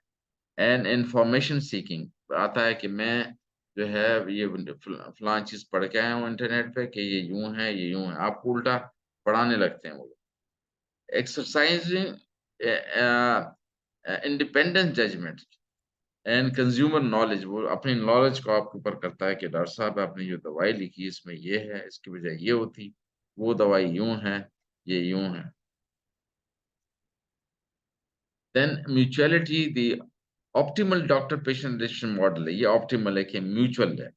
एंड इंफॉर्मेशन सीकिंग आता है कि मैं जो है ये फलां चीज पढ़ के आया हूँ इंटरनेट पे कि ये यूं है, ये यूं है, आपको उल्टा पढ़ाने लगते हैं वो. Exercising independent judgement and consumer knowledge. वो अपनी नॉलेज को आपके ऊपर करता है कि डॉक्टर साहब आपने जो दवाई लिखी इसमें ये है, इसकी बजाय ये होती, वो दवाई यूं है, ये यूं है. Then mutuality, the optimal doctor patient relation model है. ये ऑप्टिमल है कि म्यूचुअल है.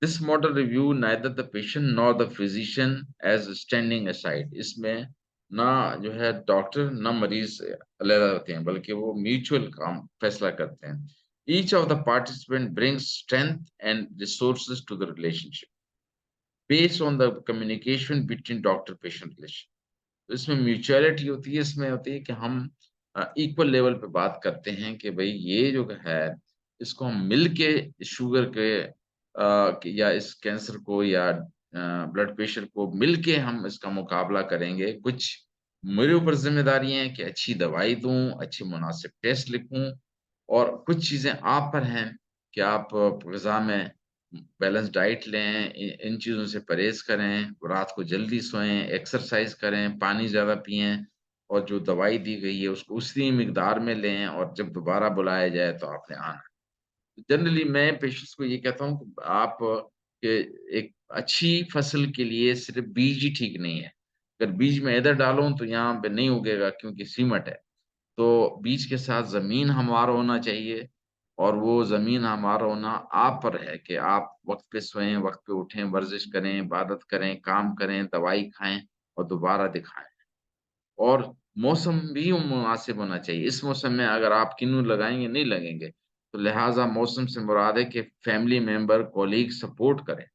This model review neither the patient nor the physician as standing aside. इसमें ना जो है डॉक्टर ना मरीज अलग होते हैं, बल्कि वो म्यूचुअल काम फैसला करते हैं. Each of the participant brings strength and resources to the relationship based on the communication between doctor-patient relation. तो इसमें म्यूचुअलिटी होती है. इसमें होती है कि हम इक्वल लेवल पे बात करते हैं कि भाई ये जो है इसको हम मिल के शुगर के या इस कैंसर को या ब्लड प्रेशर को मिल के हम इसका मुकाबला करेंगे. कुछ मेरे ऊपर जिम्मेदारी है कि अच्छी दवाई दूं, अच्छे मुनासिब टेस्ट लिखूं, और कुछ चीजें आप पर हैं कि आप ग़िज़ा में बैलेंस डाइट लें, इन चीज़ों से परहेज़ करें, रात को जल्दी सोएं, एक्सरसाइज़ करें, पानी ज़्यादा पिएँ, और जो दवाई दी गई है उसको उसी मिकदार में लें, और जब दोबारा बुलाया जाए तो आपने आना है. जनरली मैं पेशेंट्स को ये कहता हूँ कि आप के एक अच्छी फसल के लिए सिर्फ़ बीज ही ठीक नहीं है. अगर बीज मैं इधर डालूँ तो यहाँ पे नहीं उगेगा क्योंकि सीमट है. तो बीज के साथ ज़मीन हमवार होना चाहिए, और वो जमीन हमारा होना आप पर है कि आप वक्त पे सोएं, वक्त पे उठें, वर्जिश करें, इबादत करें, काम करें, दवाई खाएं और दोबारा दिखाएं। और मौसम भी मुनासिब होना चाहिए। इस मौसम में अगर आप किन्नू लगाएंगे नहीं लगेंगे, तो लिहाजा मौसम से मुराद है कि फैमिली मेंबर कॉलीग सपोर्ट करें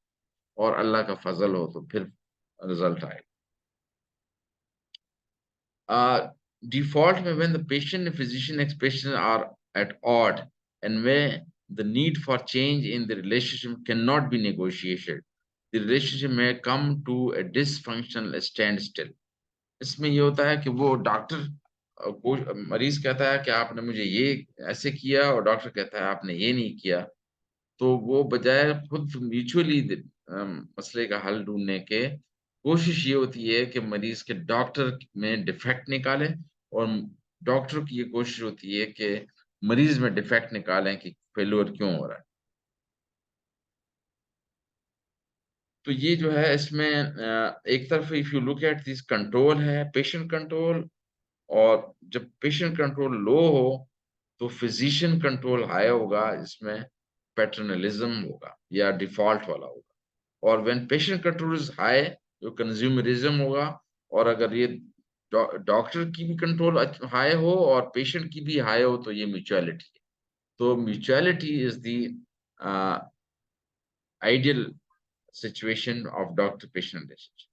और अल्लाह का फजल हो तो फिर रिजल्ट आए। Default में when the patient and physician expressions are at odd and when the need for change in the relationship cannot be negotiated, the relationship may come to a dysfunctional standstill. इसमें ये होता है कि वो doctor को मरीज कहता है कि आपने मुझे ये ऐसे किया और डॉक्टर कहता है आपने ये नहीं किया, तो वो बजाय खुद म्यूचुअली मसले का हल ढूंढने के कोशिश ये होती है कि मरीज के डॉक्टर में डिफेक्ट निकालें और डॉक्टर की ये कोशिश होती है कि मरीज में डिफेक्ट निकालें कि फेल्योर क्यों हो रहा है। तो ये जो है इसमें एक तरफ if you look at this control है पेशेंट कंट्रोल, और जब पेशेंट कंट्रोल लो हो तो फिजिशियन कंट्रोल हाई होगा, इसमें पैटर्नलिज्म होगा या डिफॉल्ट वाला होगा। और when patient control is high जो कंज्यूमरिज्म होगा। और अगर ये डॉक्टर की भी कंट्रोल हाई हो और पेशेंट की भी हाई हो तो ये म्यूचुअलिटी है। तो mutuality is the ideal situation of doctor patient relationship.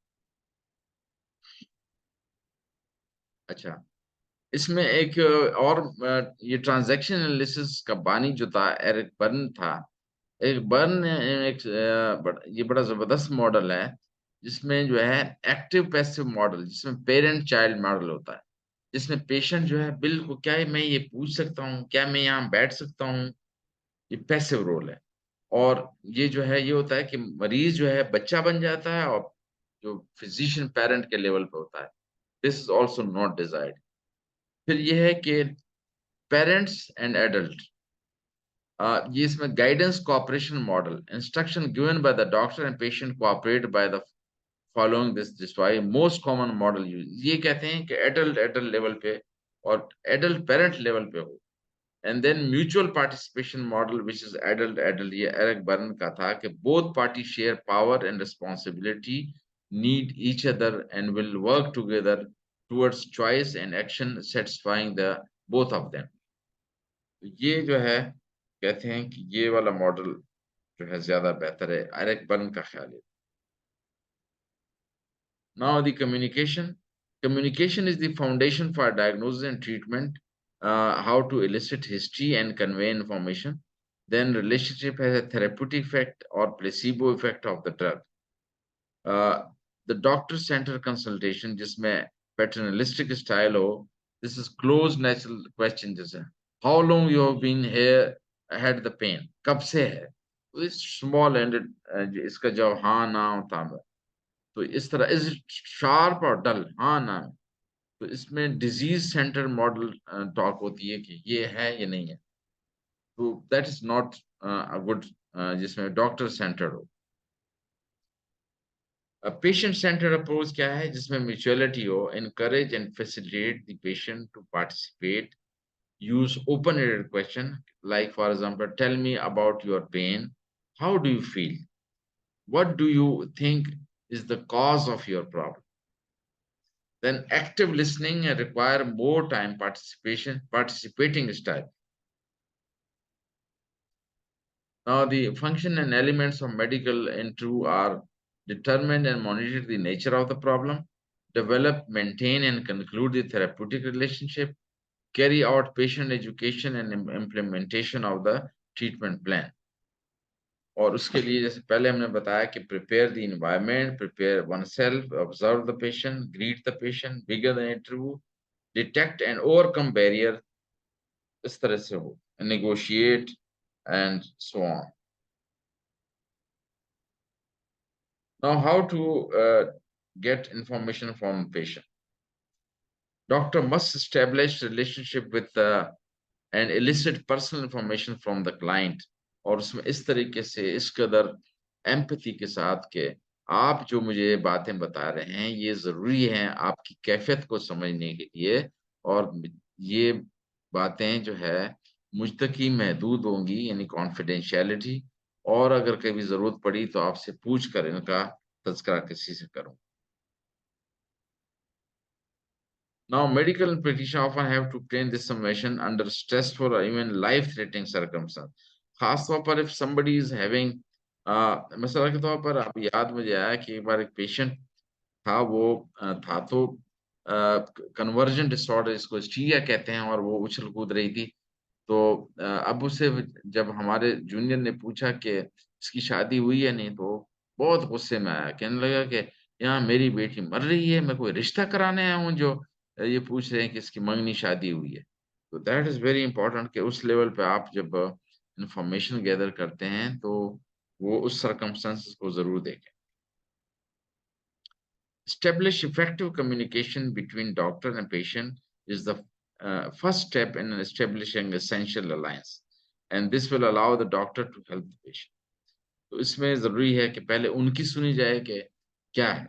अच्छा, इसमें एक और ये ट्रांजैक्शन एनालिसिस का बानी जो था एरिक बर्न था। एक बर्न ने एक ये बड़ा जबरदस्त मॉडल है जिसमें जो है एक्टिव पैसिव मॉडल, जिसमें पेरेंट चाइल्ड मॉडल होता है, जिसमें पेशेंट जो है बिल्कुल क्या है मैं ये पूछ सकता हूँ, क्या मैं यहाँ बैठ सकता हूँ, ये पैसिव रोल है। और ये जो है ये होता है कि मरीज जो है बच्चा बन जाता है और जो फिजिशियन पेरेंट के लेवल पे होता है। This is also not desired. फिर ये है कि पेरेंट्स एंड एडल्ट, ये इसमें guidance cooperation model, instruction given by the doctor and patient cooperate by the following this why most common model use. ये कहते हैं कि एडल्ट एडल्ट लेवल पे और एडल्ट पेरेंट लेवल पे हो। And then mutual participation model which is adult adult, ये Eric burn का था कि both party share power and responsibility, need each other and will work together towards choice and action satisfying the both of them. ये जो है कहते हैं कि ये वाला मॉडल जो है ज्यादा बेहतर है, एरिक बर्न का ख्याल है। Now the communication. Communication is the foundation for diagnosis and treatment, how to elicit history and convey information. Then relationship has a therapeutic effect or placebo effect of the drug. Uh, the doctor-centered consultation जिसमें paternalistic style हो, this is close natural question जैसे how long you have been here had the pain, कब से है, तो इस small ended इसका जवाब हाँ ना होता है। तो इस तरह इज शार्प और डल हाँ ना, तो इसमें डिजीज सेंटर मॉडल टॉक होती है कि ये है ये नहीं है, तो that is not a good, जिसमें डॉक्टर सेंटर हो। पेशेंट सेंटर अप्रोच क्या है, जिसमें म्यूचुअलिटी हो, encourage and facilitate the patient to participate, use open-ended question like for example tell me about your pain, how do you feel, what do you think is the cause of your problem. Then active listening require more time participating style. Now the function and elements of medical interview are determine and monitor the nature of the problem, develop, maintain and conclude the therapeutic relationship, carry out patient education and implementation of the treatment plan. और उसके लिए जैसे पहले हमने बताया कि prepare the environment, prepare one self, observe the patient, greet the patient, begin the interview, detect and overcome barrier, इस तरह से हो, negotiate and so on. Now how to get information from patient. Doctor must establish relationship with and elicit personal information from the client, और उसमें इस तरीके से इस कदर एम्पैथी के साथ के आप जो मुझे बातें बता रहे हैं ये जरूरी है आपकी कैफियत को समझने के लिए, और ये बातें जो है मुझ तक ही महदूद होंगी, यानी कॉन्फिडेंशियलिटी, और अगर कभी जरूरत पड़ी तो आपसे पूछ कर इनका तज़किरा किसी से करूं। Now, medical practitioners often have to obtain this information under stressful or even life-threatening circumstances. खास तौर पर if somebody is having मसला के तौर पर अब याद मुझे आया कि एक बार एक पेशेंट था, वो था तो कन्वर्जन डिसऑर्डर, इसको हिस्टीरिया कहते हैं, और वो उछल कूद रही थी। तो अब उससे जब हमारे जूनियर ने पूछा कि इसकी शादी हुई है नहीं, तो बहुत गुस्से में आया, कहने लगा कि यहाँ मेरी बेटी मर रही है, मैं कोई रिश्ता कराने आया हूँ जो ये पूछ रहे हैं कि इसकी मंगनी शादी हुई है। तो दैट इज वेरी इंपॉर्टेंट कि उस लेवल पे आप जब इंफॉर्मेशन गैदर करते हैं तो वो उस सरकमस्टेंसेस को जरूर देखें। Establish effective communication between doctor and patient is the first step in establishing essential alliance, and this will allow the doctor to help the patient. तो इसमें जरूरी है कि पहले उनकी सुनी जाए कि क्या है।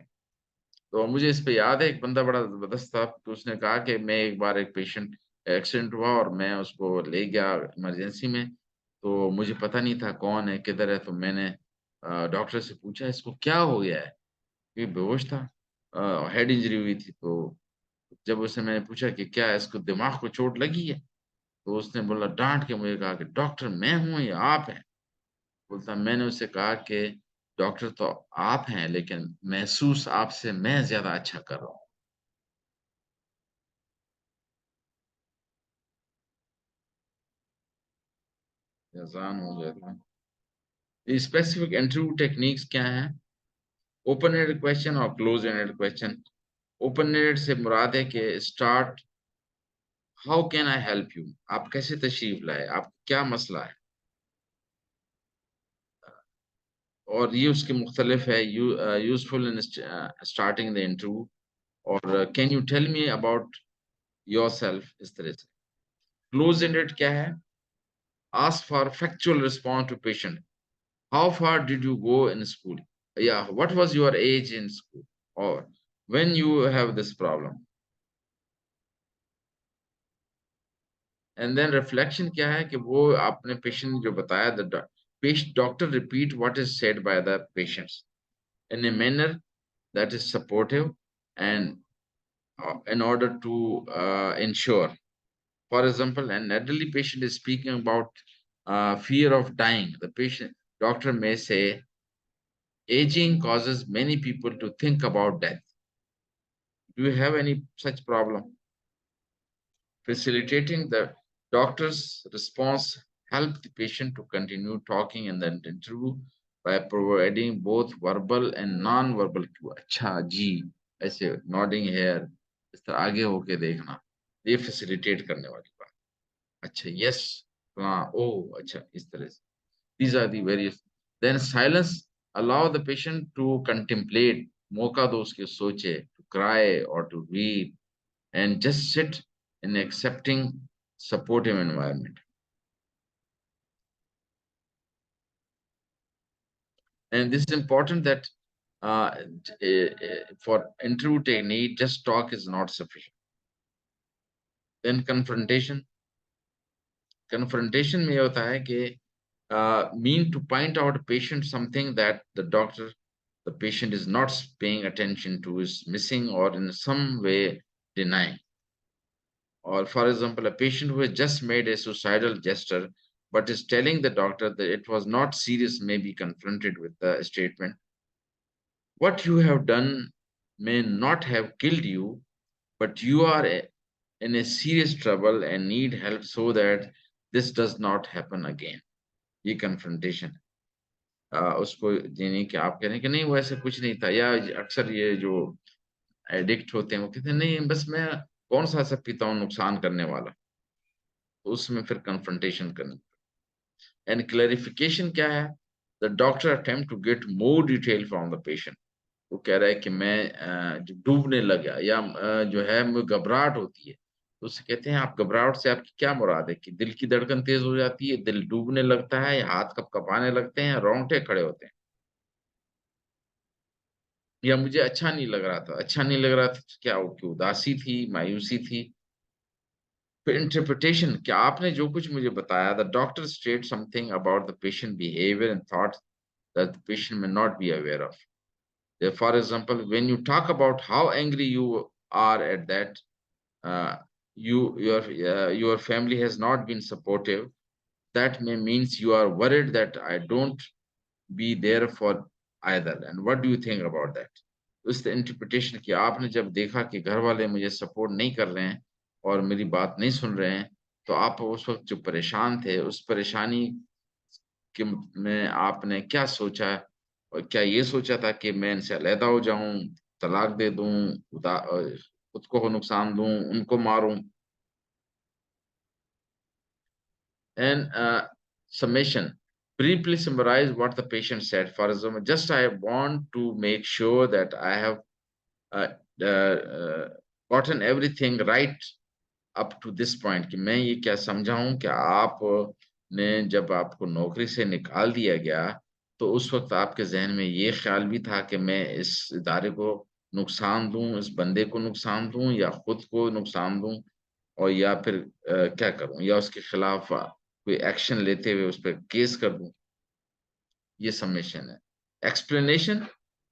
तो मुझे इस पे याद है, एक बंदा बड़ा जबरदस्त था, तो उसने कहा कि मैं एक बार, एक पेशेंट एक्सीडेंट हुआ और मैं उसको ले गया इमरजेंसी में, तो मुझे पता नहीं था कौन है किधर है, तो मैंने डॉक्टर से पूछा इसको क्या हो गया है, ये बेहोश था, हेड इंजरी हुई थी। तो जब उससे मैंने पूछा कि क्या इसको दिमाग को चोट लगी है, तो उसने बोला, डांट के मुझे कहा कि डॉक्टर मैं हूं या आप हैं। बोलता, मैंने उससे कहा कि डॉक्टर तो आप हैं, लेकिन महसूस आपसे मैं ज्यादा अच्छा कर रहा हूँ। अजान हो गया था। स्पेसिफिक इंटरव्यू टेक्निक्स क्या है? ओपन एंडेड क्वेश्चन और close ended question. Open ended से मुराद है कि start, how can I help you, आप कैसे तशरीफ लाए, आप क्या मसला है, और ये उसके मुख्तलिफ है। Useful in starting the interview, और can you tell me about yourself, इस तरह से। क्लोज एंडेड क्या है? Ask for factual response to patient, how far did you go in school, या what was your age in school, और when you have this problem. And then reflection क्या है कि वो आपने पेशेंट ने जो बताया, the doctor repeat what is said by the patients in a manner that is supportive, and in order to ensure, for example, an elderly patient is speaking about fear of dying. The patient doctor may say, aging causes many people to think about death. Do you have any such problem? Facilitating the doctor's response help the patient to continue talking in the interview by providing both verbal and non-verbal cue. अच्छा जी, ऐसे nodding here, इस तरह आगे होके देखना, ये facilitate करने वाली बात। अच्छा yes, हाँ oh अच्छा, इस तरह से। These are the various. Then silence allow the patient to contemplate, मौका दो उसके सोचे, to cry or to read, and just sit in accepting supportive environment. And this is important that for interview technique, just talk is not sufficient. Then confrontation. Confrontation में होता है कि mean to point out a patient something that the patient is not paying attention to, is missing, or in some way denying. Or for example, a patient who has just made a suicidal gesture but is telling the doctor that it was not serious may be confronted with the statement, what you have done may not have killed you, but you are in a serious trouble and need help so that this does not happen again. ये confrontation उसको यानी कि आप कह रहे हैं कि नहीं वो ऐसा कुछ नहीं था, या अक्सर ये जो एडिक्ट होते हैं वो कहते हैं नहीं बस मैं कौन सा ऐसा पीता हूँ नुकसान करने वाला, तो उसमें फिर confrontation करनी। एंड क्लैरिफिकेशन क्या है? The doctor attempt to get more detail from the patient. वो कह रहा है कि मैं जो डूबने लगा, या जो है मुझे घबराहट होती है, तो उससे कहते हैं आप घबराहट से आपकी क्या मुराद है, कि दिल की धड़कन तेज हो जाती है, दिल डूबने लगता है, या हाथ कपकपाने लगते हैं, रोंगटे खड़े होते हैं, या मुझे अच्छा नहीं लग रहा था। अच्छा नहीं लग रहा था तो क्या हो, कि उदासी थी, मायूसी थी। फिर इंटरप्रिटेशन, क्या आपने जो कुछ मुझे बताया, the doctor state something about the patient behaviour and thought that the patient may not be aware of. For example, when you talk about how angry you are at that, uh, your family has not been supportive, that may means you are worried that I don't be there for either. And what do you think about that? उस interpretation की आपने जब देखा कि घर वाले मुझे support नहीं कर रहे हैं और मेरी बात नहीं सुन रहे हैं, तो आप उस वक्त जो परेशान थे, उस परेशानी कि में आपने क्या सोचा, और क्या ये सोचा था कि मैं इनसे अलहदा हो जाऊं, तलाक दे दूं, खुद को नुकसान दूं, उनको मारूं? And summation, briefly summarize what the patient said. For example, just I want to make sure that I have uh, gotten everything right up to this point, कि मैं ये क्या समझाऊं कि आप ने जब आपको नौकरी से निकाल दिया गया, तो उस वक्त आपके जहन में ये ख्याल भी था कि मैं इस इदारे को नुकसान दूं, इस बंदे को नुकसान दूं, या खुद को नुकसान दूं, और या फिर क्या करूं, या उसके खिलाफ कोई एक्शन लेते हुए उस पर केस कर दूं? ये सबमिशन है. Explanation,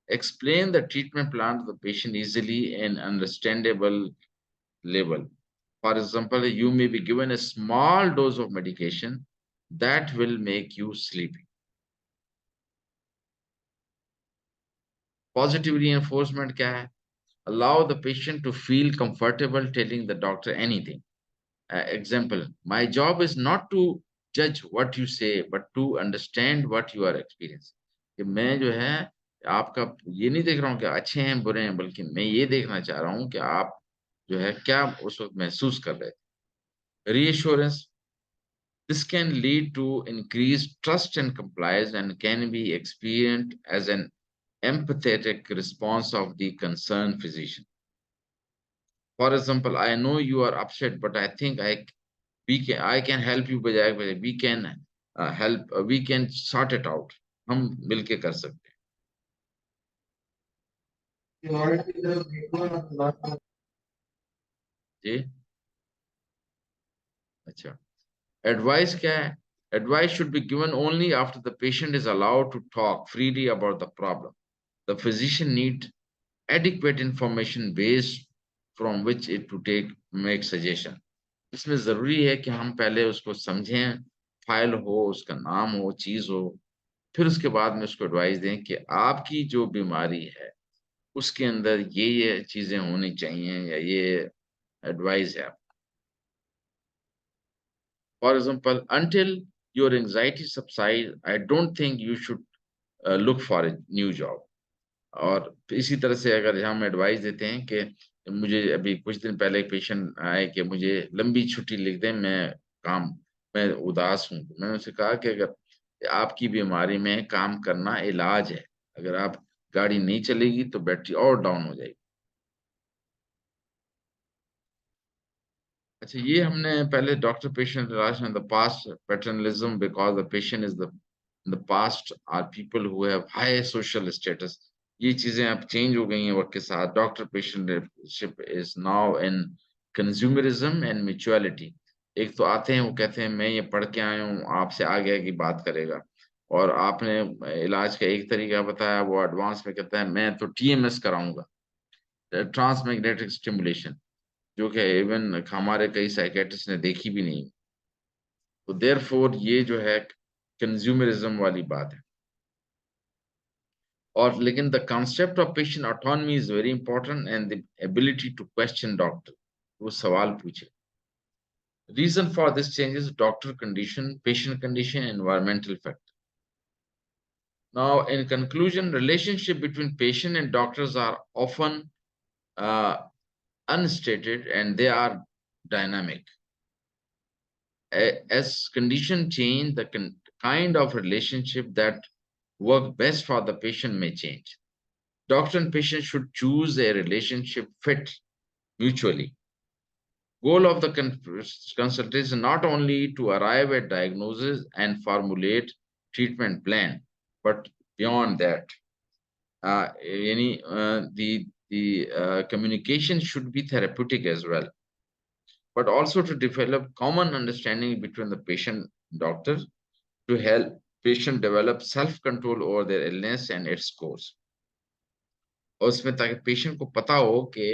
explain the treatment plan to the patient easily and understandable level. For example, you may be given a small dose of medication that will make you sleepy. Positive reinforcement क्या है? Allow the patient to feel comfortable telling the doctor anything. Example, my job is not to judge what you say, but to understand what you are experiencing. कि मैं जो है आपका ये नहीं देख रहा हूँ कि अच्छे हैं बुरे हैं, बल्कि मैं ये देखना चाह रहा हूँ कि आप जो है क्या उस वक्त महसूस कर रहे थे. Reassurance, this can lead to increased trust and compliance and can be experienced as an empathetic response of the concerned physician. For example, I know you are upset, but I think I can help you. We can help. We can sort it out. हम मिलके कर सकते हैं. जी, अच्छा. Advice क्या है? Advice should be given only after the patient is allowed to talk freely about the problem. The physician needs adequate information based from which it to make suggestion. इसमें जरूरी है कि हम पहले उसको समझें, फाइल हो, उसका नाम हो, चीज हो, फिर उसके बाद में उसको एडवाइस दें कि आपकी जो बीमारी है उसके अंदर ये चीजें होनी चाहिए, या ये एडवाइस है. For example, until your anxiety subsides, I don't think you should look for a new job. और इसी तरह से अगर हम एडवाइस देते हैं कि मुझे अभी कुछ दिन पहले एक पेशेंट आए कि मुझे लंबी छुट्टी लिख दें, मैं उदास हूँ, तो मैंने उनसे कहा कि अगर आपकी बीमारी में काम करना इलाज है, अगर आप गाड़ी नहीं चलेगी तो बैटरी और डाउन हो जाएगी. अच्छा, ये हमने पहले doctor patient relation in the past, paternalism because the patient is the in the past are people who have high social status. ये चीजें अब चेंज हो गई हैं वक्त के साथ. Doctor patient relationship is now in consumerism and mutuality. एक तो आते हैं, वो कहते हैं मैं ये पढ़ के आया हूँ, आपसे आगे आगे बात करेगा, और आपने इलाज का एक तरीका बताया, वो एडवांस में कहता है मैं तो टीएमएस कराऊंगा, ट्रांस मैग्नेटिक स्टिमुलेशन, जो कि इवन हमारे कई साइकेट्रिस्ट ने देखी भी नहीं. तो देयरफॉर ये जो है कंज्यूमरिज्म वाली बात है. और लेकिन the concept of patient autonomy is very important and the ability to question doctor, वो सवाल पूछे. Reason for this changes doctor condition, patient condition, environmental factor. Now in conclusion, relationship between patient and doctors are often uh, unstated and they are dynamic. As condition change, the kind of relationship that work best for the patient may change. Doctor and patient should choose a relationship fit mutually. Goal of the consultation not only to arrive at diagnosis and formulate treatment plan, but beyond that, the communication should be therapeutic as well. but also to develop common understanding between the patient and doctor to help patient develop self-control over their illness and its course. और उसमें ताकि patient को पता हो कि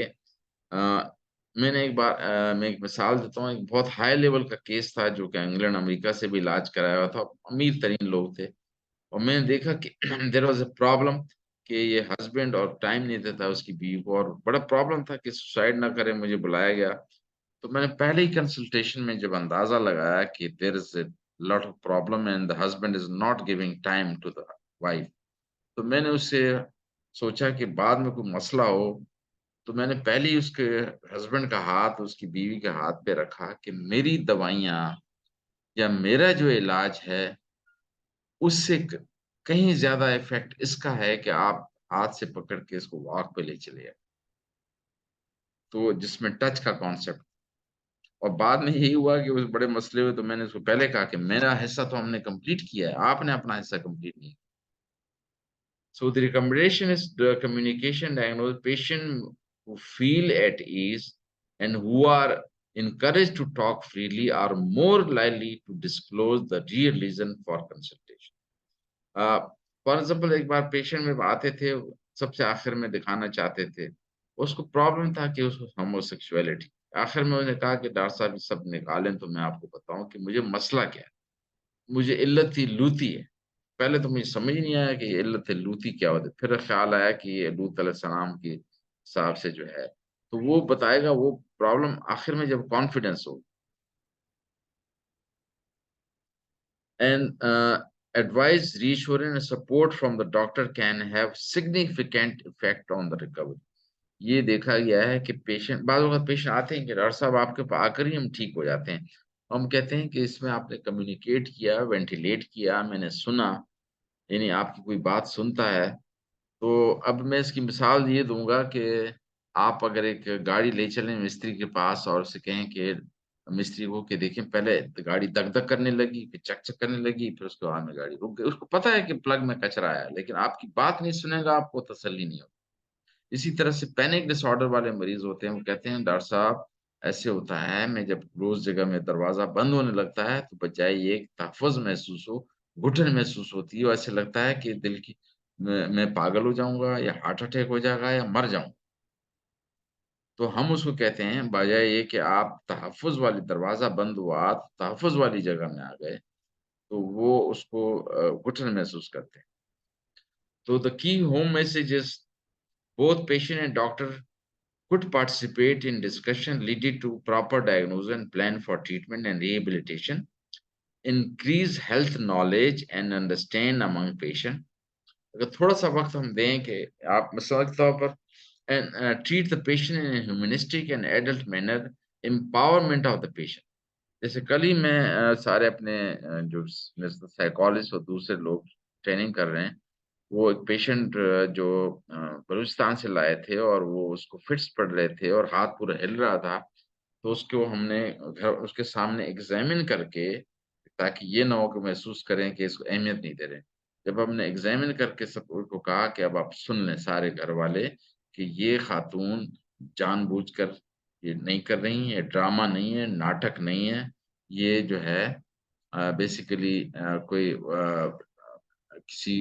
मैंने एक बार मैं एक मिसाल देता हूँ, एक बहुत हाई लेवल का केस था जो कि इंग्लैंड अमेरिका से भी इलाज कराया हुआ था, अमीर तरीन लोग थे, और मैंने देखा कि देयर वाज अ प्रॉब्लम कि ये हस्बैंड और टाइम नहीं देता उसकी बीवी को, और बड़ा प्रॉब्लम था कि सुसाइड ना करे। मुझे बुलाया गया तो मैंने पहले ही कंसल्टेशन में जब अंदाजा लगाया कि there is a lot of problem and the husband is not giving time to the wife, तो मैंने उससे सोचा कि बाद में कोई मसला हो, तो मैंने पहले ही उसके हस्बैंड का हाथ उसकी बीवी के हाथ पे रखा कि मेरी दवाइयाँ या मेरा जो इलाज है उससे कहीं ज्यादा इफेक्ट इसका है कि आप हाथ से पकड़ के इसको वॉक पे ले चले आए, तो जिसमें टच का कॉन्सेप्ट। और बाद में यही हुआ कि उस बड़े मसले हुए तो मैंने उसको पहले कहा कि मेरा हिस्सा तो हमने कंप्लीट किया है, आपने अपना हिस्सा कंप्लीट नहीं किया। So the recommendation is the communication diagnose patient who feel at ease and who are encouraged to talk freely are more likely to disclose the real reason for consultation. For example एक बार patient में आते थे, सबसे आखिर में दिखाना चाहते थे, उसको प्रॉब्लम था कि उसको होमोसेक्सुअलिटी। आखिर में उसने कहा कि डॉक्टर साहब ये सब निकालें तो मैं आपको बताऊं कि मुझे मसला क्या है। मुझे इल्लत थी लूती है। पहले तो मुझे समझ नहीं आया कि ये इल्लत लूती क्या होती है, फिर ख्याल आया कि ये लूत अलैहिस्सलाम के हिसाब से जो है, तो वो बताएगा वो प्रॉब्लम आखिर में जब कॉन्फिडेंस हो। And advice, reassurance and support from the doctor can have significant effect on the recovery. ये देखा गया है कि पेशेंट बाद वक्त पेशेंट आते हैं कि डॉक्टर साहब आपके पास आकर ही हम ठीक हो जाते हैं। हम कहते हैं कि इसमें आपने कम्युनिकेट किया, वेंटिलेट किया, मैंने सुना, यानी आपकी कोई बात सुनता है। तो अब मैं इसकी मिसाल ये दूंगा कि आप अगर एक गाड़ी ले चलें मिस्त्री के पास और उसे कहें कि मिस्त्री को कि देखें पहले तो गाड़ी दग दग करने लगी, फिर चक चक करने लगी, फिर उसके बाद में गाड़ी रुक गई। उसको पता है कि प्लग में कचरा आया, लेकिन आपकी बात नहीं सुनेगा, आपको तसल्ली नहीं होगी। इसी तरह से पैनिक डिसऑर्डर वाले मरीज होते हैं, वो कहते हैं डॉक्टर साहब ऐसे होता है, मैं जब रोज जगह में दरवाजा बंद होने लगता है तो बजाय ये तहफ़्फ़ुज़ महसूस हो, घुटन महसूस होती है और ऐसे लगता है कि दिल की मैं पागल हो जाऊंगा या हार्ट अटैक हो जाएगा या मर जाऊंगा। तो हम उसको कहते हैं बजाय ये कि आप तहफ़्फ़ुज़ वाली दरवाजा बंद हुआ, आप तहफ़्फ़ुज़ वाली जगह में आ गए, तो वो उसको घुटन महसूस करते हैं। तो the key home message is both patient and doctor could participate in discussion leading to proper diagnosis and plan for treatment and rehabilitation, increase health knowledge and understand among patient। अगर थोड़ा सा वक्त हम दें कि आप मिसाल के तौर पर and treat the patient in a humanistic and adult manner, empowerment of the patient। जैसे कल ही मैं सारे अपने जो साइकोलॉजिस्ट और दूसरे लोग ट्रेनिंग कर रहे हैं, वो एक पेशेंट जो बलूचिस्तान से लाए थे और वो उसको फिट्स पड़ रहे थे और हाथ पूरा हिल रहा था, तो उसको हमने घर उसके सामने एग्जामिन करके, ताकि ये ना हो कि महसूस करें कि इसको अहमियत नहीं दे रहे। जब हमने एग्जामिन करके सबको कहा कि अब आप सुन लें सारे घर वाले कि ये खातून जानबूझकर ये नहीं कर रही है, ड्रामा नहीं है, नाटक नहीं है, ये जो है बेसिकली कोई किसी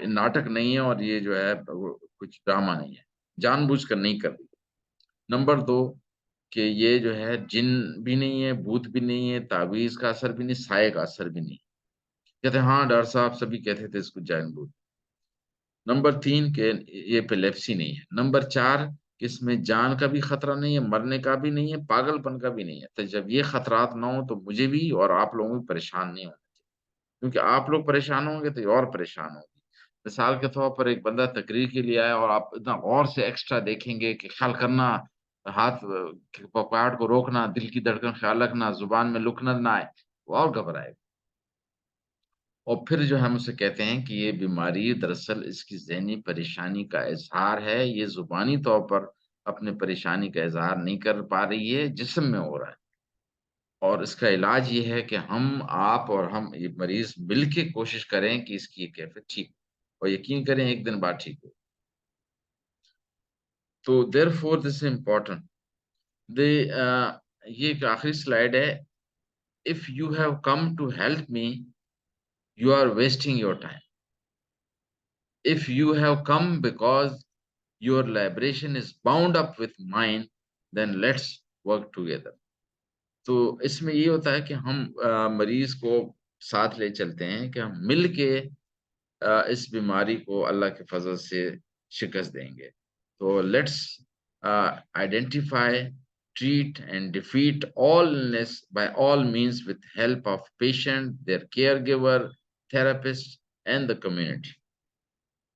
नाटक नहीं है और ये जो है वो कुछ ड्रामा नहीं है, जानबूझकर नहीं कर रही। नंबर 2 कि ये जो है जिन भी नहीं है, भूत भी नहीं है, तावीज़ का असर भी नहीं, साये का असर भी नहीं। कहते हैं हाँ डॉक्टर साहब सभी कहते थे इसको जानबूझ। नंबर 3 कि ये एपिलेप्सी नहीं है। नंबर 4 कि इसमें जान का भी खतरा नहीं है, मरने का भी नहीं है, पागलपन का भी नहीं है। तो जब ये खतरात ना हो तो मुझे भी और आप लोगों को भी परेशान नहीं होना चाहिए। क्योंकि आप लोग परेशान होंगे तो ये और परेशान होंगी। मिसाल के तौर पर एक बंदा तकरीर के लिए आया और आप इतना गौर से एक्स्ट्रा देखेंगे कि ख्याल करना, हाथ पकवाड़ को रोकना, दिल की धड़कन ख्याल रखना, ज़ुबान में लुकनत ना आए, वो और घबराएगा। और फिर जो हम उसे कहते हैं कि ये बीमारी दरअसल इसकी ज़हनी परेशानी का इज़हार है, ये ज़ुबानी तौर पर अपनी परेशानी का इज़हार नहीं कर पा रही है, जिस्म में हो रहा है। और इसका इलाज ये है कि हम, आप और हम ये मरीज़ मिल के कोशिश करें कि इसकी ये कैफ़ियत ठीक हो और यकीन करें 1 दिन बाद ठीक हो। तो therefore this is important. The ये एक आखिरी स्लाइड है. If you have come to help me, you are wasting your time. If you have come because your liberation is bound up with mine, then let's work together. तो इसमें ये होता है कि हम मरीज को साथ ले चलते हैं कि हम मिल के इस बीमारी को अल्लाह के फजल से शिकस्त देंगे. तो let's identify, treat and defeat all illness by all means with help of patient, their caregiver, therapist and the community.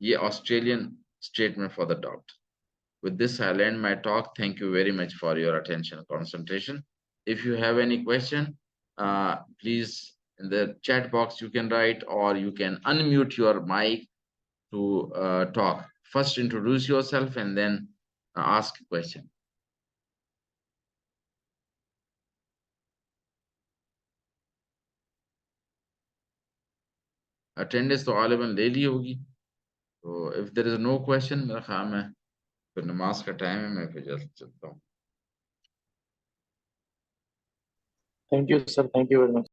ये Australian statement for the doctor. With this, I'll end my talk. Thank you very much for your attention and concentration. If you have any question, please in the chat box you can write, or you can unmute your mic to talk. First, introduce yourself and then ask a question. Attendance तो गालिबन ले ली होगी. तो if there is no question, मेरा ख्याल में फिर नमाज का टाइम है, मैं फिर जल्द चलता हूँ. Thank you, sir. Thank you very much.